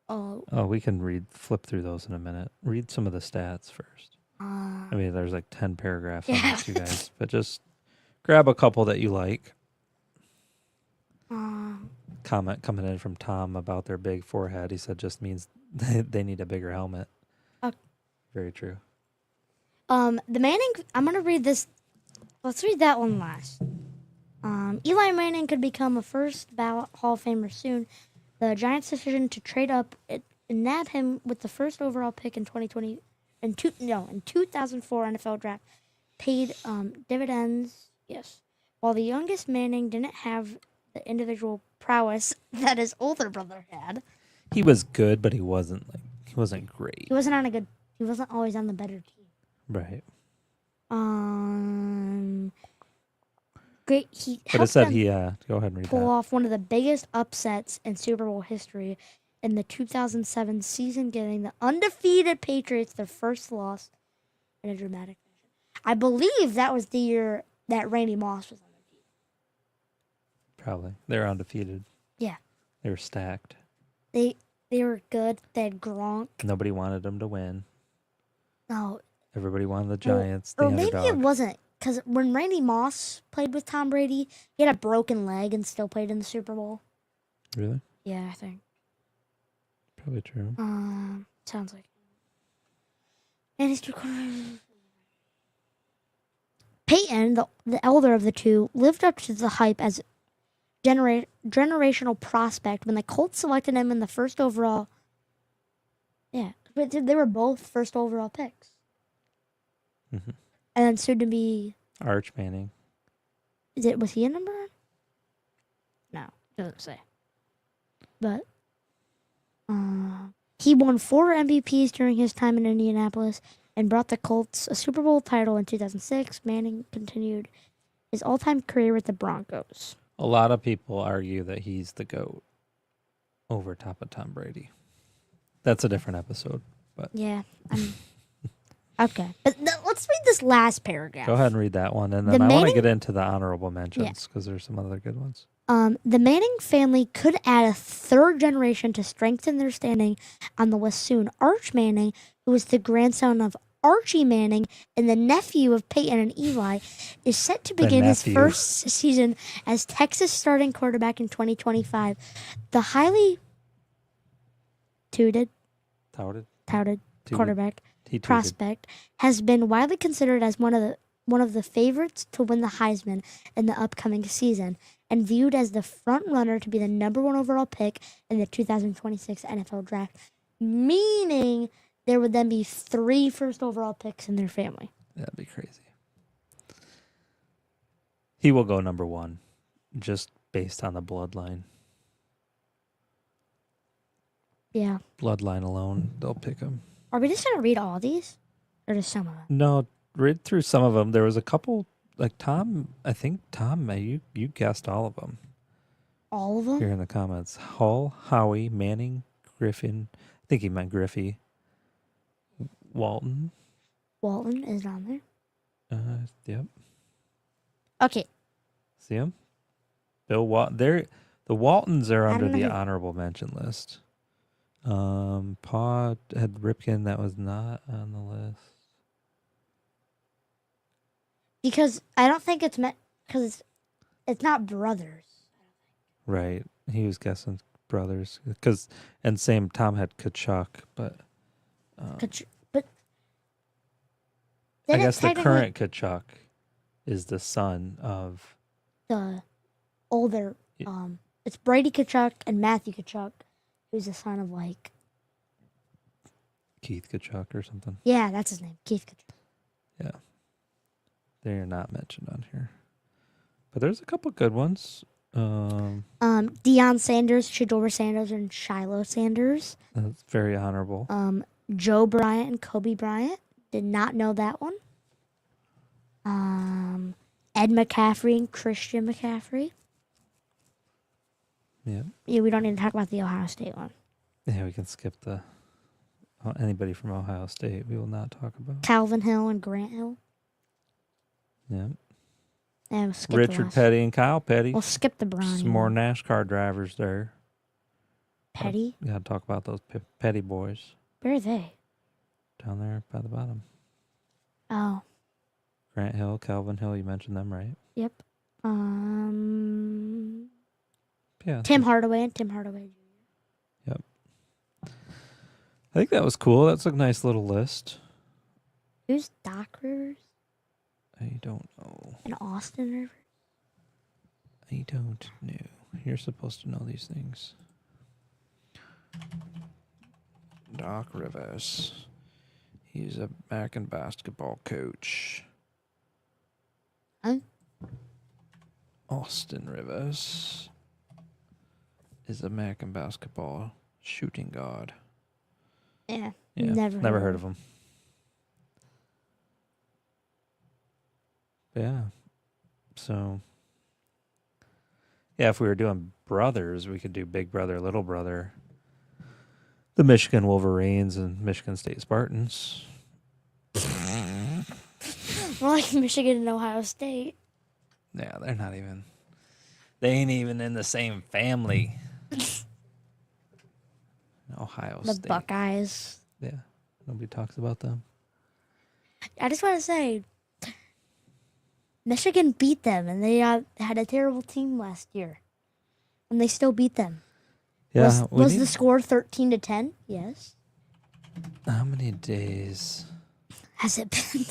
Oh. Oh, we can flip through those in a minute. Read some of the stats first. I mean, there's like 10 paragraphs on this, you guys. But just grab a couple that you like. Comment coming in from Tom about their big forehead. He said just means they need a bigger helmet. Very true. The Manning, I'm going to read this. Let's read that one last. Eli Manning could become a first ballot Hall of Famer soon. The Giants' decision to trade up and nab him with the first overall pick in 2004 NFL draft paid dividends. Yes. While the youngest Manning didn't have the individual prowess that his older brother had. He was good, but he wasn't great. He wasn't always on the better team. Right. Great. He But it helped said them he, go ahead and read pull that. off one of the biggest upsets in Super Bowl history in the 2007 season, giving the undefeated Patriots their first loss in a dramatic fashion. I believe that was the year that Randy Moss was undefeated. Probably. They're undefeated. Yeah. They were stacked. They were good. They had Gronk. Nobody wanted them to win. No. Everybody wanted the Giants, the Or maybe underdog. it wasn't. Because when Randy Moss played with Tom Brady, he had a broken leg and still played in the Super Bowl. Really? Yeah, I think. Probably true. Sounds like. And he's 2 quarters. Peyton, the elder of the two, lived up to the hype as generational prospect when the Colts selected him in the first overall. Yeah, but they were both first overall picks. Mm-hmm. And then soon to be. Arch Manning. Was he a number one? No, doesn't say. But he won 4 MVPs during his time in Indianapolis and brought the Colts a Super Bowl title in 2006. Manning continued his all-time career with the Broncos. A lot of people argue that he's the GOAT over top of Tom Brady. That's a different episode. But Yeah. Okay. But let's read this last paragraph. go ahead and read that one. And then I want to get into the honorable mentions because there's some other good ones. The Manning family could add a third generation to strengthen their standing on the list soon. Arch Manning, who was the grandson of Archie Manning and the nephew of Peyton and Eli, is set to begin his first season as Texas starting quarterback in 2025. The highly touted quarterback prospect has been widely considered as one of the favorites to win the Heisman in the upcoming season and viewed as the front runner to be the number 1 overall pick in the 2026 NFL draft, meaning there would then be 3 first overall picks in their family. That'd be crazy. He will go number 1 just based on the bloodline. Yeah. Bloodline alone, they'll pick him. Are we just going to read all these? Or just some of them? No, read through some of them. There was a couple, like Tom, I think, Tom, you guessed all of them. All of them? Here in the comments. Hull, Howie, Manning, Griffin. I think he meant Griffey. Walton. Walton is on there. Yep. Okay. See him? Bill Walton. The Waltons are I under don't know the who- honorable mention list. Paul had Ripken that was not on the list. Because I don't think it's meant, because it's not brothers. Right. He was guessing brothers. And same Tom had Kachuk, but But I didn't guess the technically current Kachuk is the son of the older, Yeah. it's Brady Kachuk and Matthew Kachuk, who's the son of like, Keith Kachuk or something. yeah, that's his name, Keith Kachuk. Yeah. They're not mentioned on here. But there's a couple good ones. Deion Sanders, Shador Sanders, and Shiloh Sanders. That's very honorable. Joe Bryant and Kobe Bryant. Did not know that one. Ed McCaffrey and Christian McCaffrey. Yeah. Yeah, we don't need to talk about the Ohio State one. Yeah, we can skip the anybody from Ohio State. We will not talk about. Calvin Hill and Grant Hill. Yeah. And we'll skip the Richard rest. Petty and Kyle Petty. We'll skip the Brownie. Some more one. NASCAR drivers there. Petty? We got to talk about those Petty boys Where are they? down there by the bottom. Oh, Grant Hill, Calvin Hill. You mentioned them, right? yep. Yeah. Tim Hardaway and Tim Hardaway. Yep. I think that was cool. That's a nice little list. Who's Doc Rivers I don't know. and Austin Rivers? I don't know. You're supposed to know these things. Doc Rivers. He's a American basketball coach. Huh? Austin Rivers is American basketball shooting guard. Yeah. Yeah, never heard of him. Yeah. So, yeah, if we were doing brothers, we could do Big Brother, Little Brother, the Michigan Wolverines and Michigan State Spartans. More like Michigan and Ohio State. Yeah, they're not even. They ain't even in the same family. Ohio The State. Buckeyes. Yeah, nobody talks about them. I just want to say, Michigan beat them, and they had a terrible team last year, and they still beat them. Yeah, Was the score 13-10? Yes. How many days? Has it been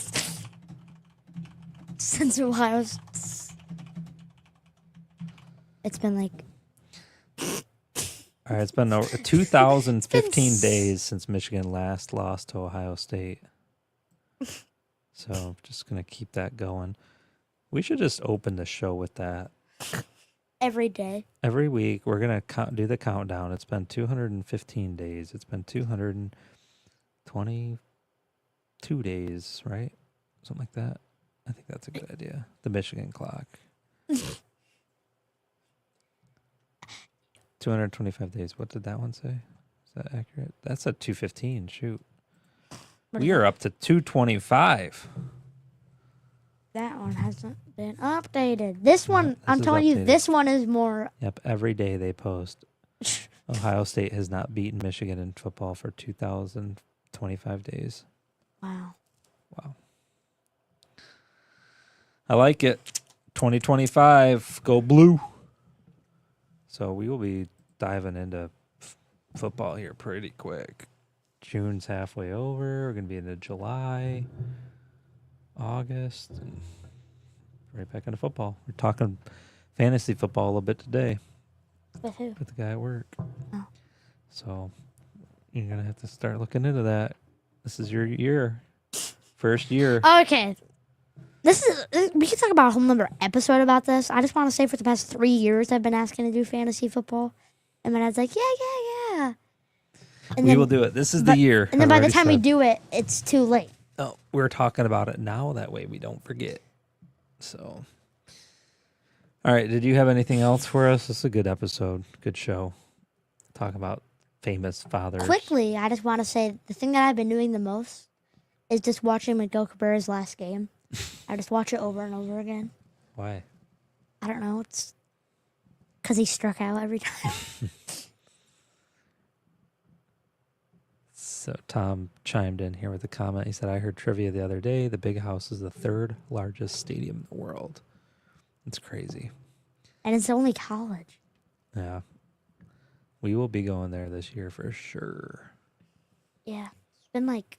since Ohio's? It's been like All right, it's been over 2015 s- days since Michigan last lost to Ohio State. So just gonna keep that going. We should just open the show with that. every day. Every week we're gonna do the countdown. It's been 215 days. It's been 222 days, right? Something like that. I think that's a good idea. The Michigan clock. 225 days. What did that one say? Is that accurate? That's a 215. Shoot. We are up to 225. That one hasn't been updated. This one, this I'm is telling you, updated. this one is more. Yep, every day they post. Ohio State has not beaten Michigan in football for 2,025 days. Wow. Wow. I like it. 2025, go blue. So we will be diving into football here pretty quick. June's halfway over. We're going to be into July, August, and right back into football. We're talking fantasy football a little bit today With who? with the guy at work. Oh. So you're going to have to start looking into that. This is your year. First year. Okay. We can talk about a whole nother episode about this. I just want to say for the past 3 years, I've been asking to do fantasy football. And my dad's like, yeah. And We will do it. This is the year. And then I've by the already time we said. do it, it's too late. Oh, we're talking about it now. That way we don't forget. So, All right. Did you have anything else for us? This is a good episode. Good show. Talk about famous fathers. Quickly, I just want to say the thing that I've been doing the most is just watching Miguel Cabrera's last game. I just watch it over and over again. Why? I don't know. It's because he struck out every time. So Tom chimed in here with a comment. He said, I heard trivia the other day. The Big House is the third largest stadium in the world. It's crazy. And it's only college. Yeah. We will be going there this year for sure. Yeah. It's been like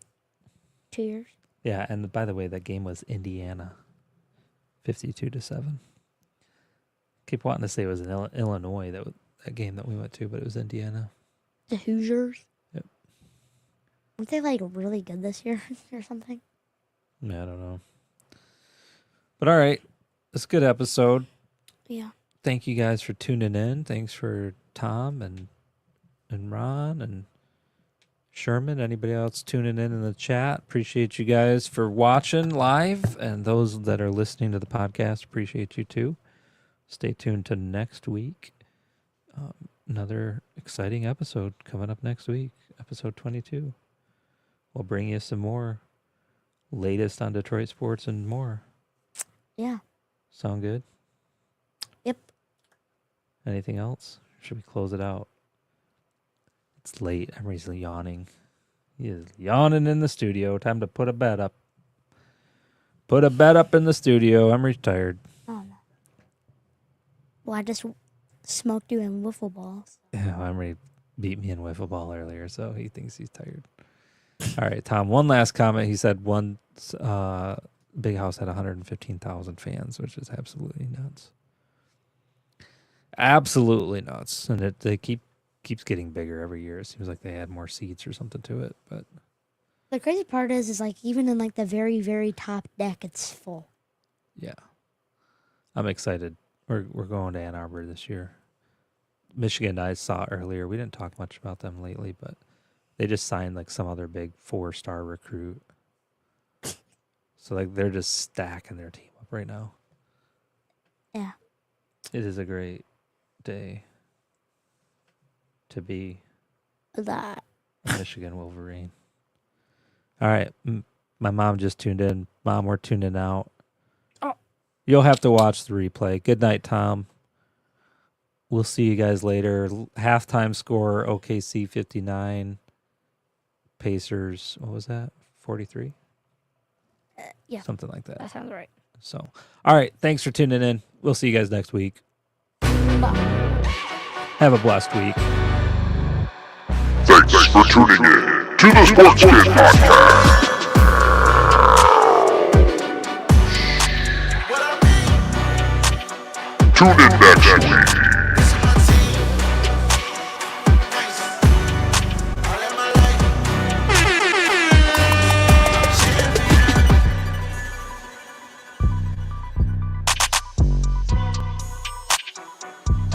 2 years. Yeah, and by the way, that game was Indiana. 52-7. Keep wanting to say it was in Illinois, that game that we went to, but it was Indiana. The Hoosiers. Yep. Aren't they like really good this year or something? Yeah, I don't know. But all right. It's a good episode. Yeah. Thank you guys for tuning in. Thanks for Tom and Ron and Sherman. Anybody else tuning in the chat? Appreciate you guys for watching live, and those that are listening to the podcast, appreciate you too. Stay tuned to next week. Another exciting episode coming up next week, episode 22. We'll bring you some more latest on Detroit sports and more. Yeah. Sound good? Yep. Anything else? Should we close it out? It's late. Emery's yawning. He is yawning in the studio. Time to put a bed up. Put a bed up in the studio. Emery's tired. Oh, no. Well, I just smoked you in wiffle balls. Yeah, Emery beat me in wiffle ball earlier, so he thinks he's tired. All right, Tom, one last comment. He said one Big House had 115,000 fans, which is absolutely nuts. Absolutely nuts. And they keeps getting bigger every year. It seems like they add more seats or something to it. But The crazy part is like even in like the very, very top deck, it's full. yeah, I'm excited. We're going to Ann Arbor this year. Michigan, I saw earlier. We didn't talk much about them lately, but they just signed like some other big 4-star recruit. So like they're just stacking their team up right now. Yeah. It is a great day to be That. a Michigan Wolverine. All right. My mom just tuned in. Mom, we're tuning out. Oh. You'll have to watch the replay. Good night, Tom. We'll see you guys later. Halftime score, OKC 59. Pacers, what was that? 43? Yeah. Something like that. That sounds right. So, all right. Thanks for tuning in. We'll see you guys next week. Bye. Have a blessed week. Thanks for tuning in to the Sports Kid Podcast. Tune in next week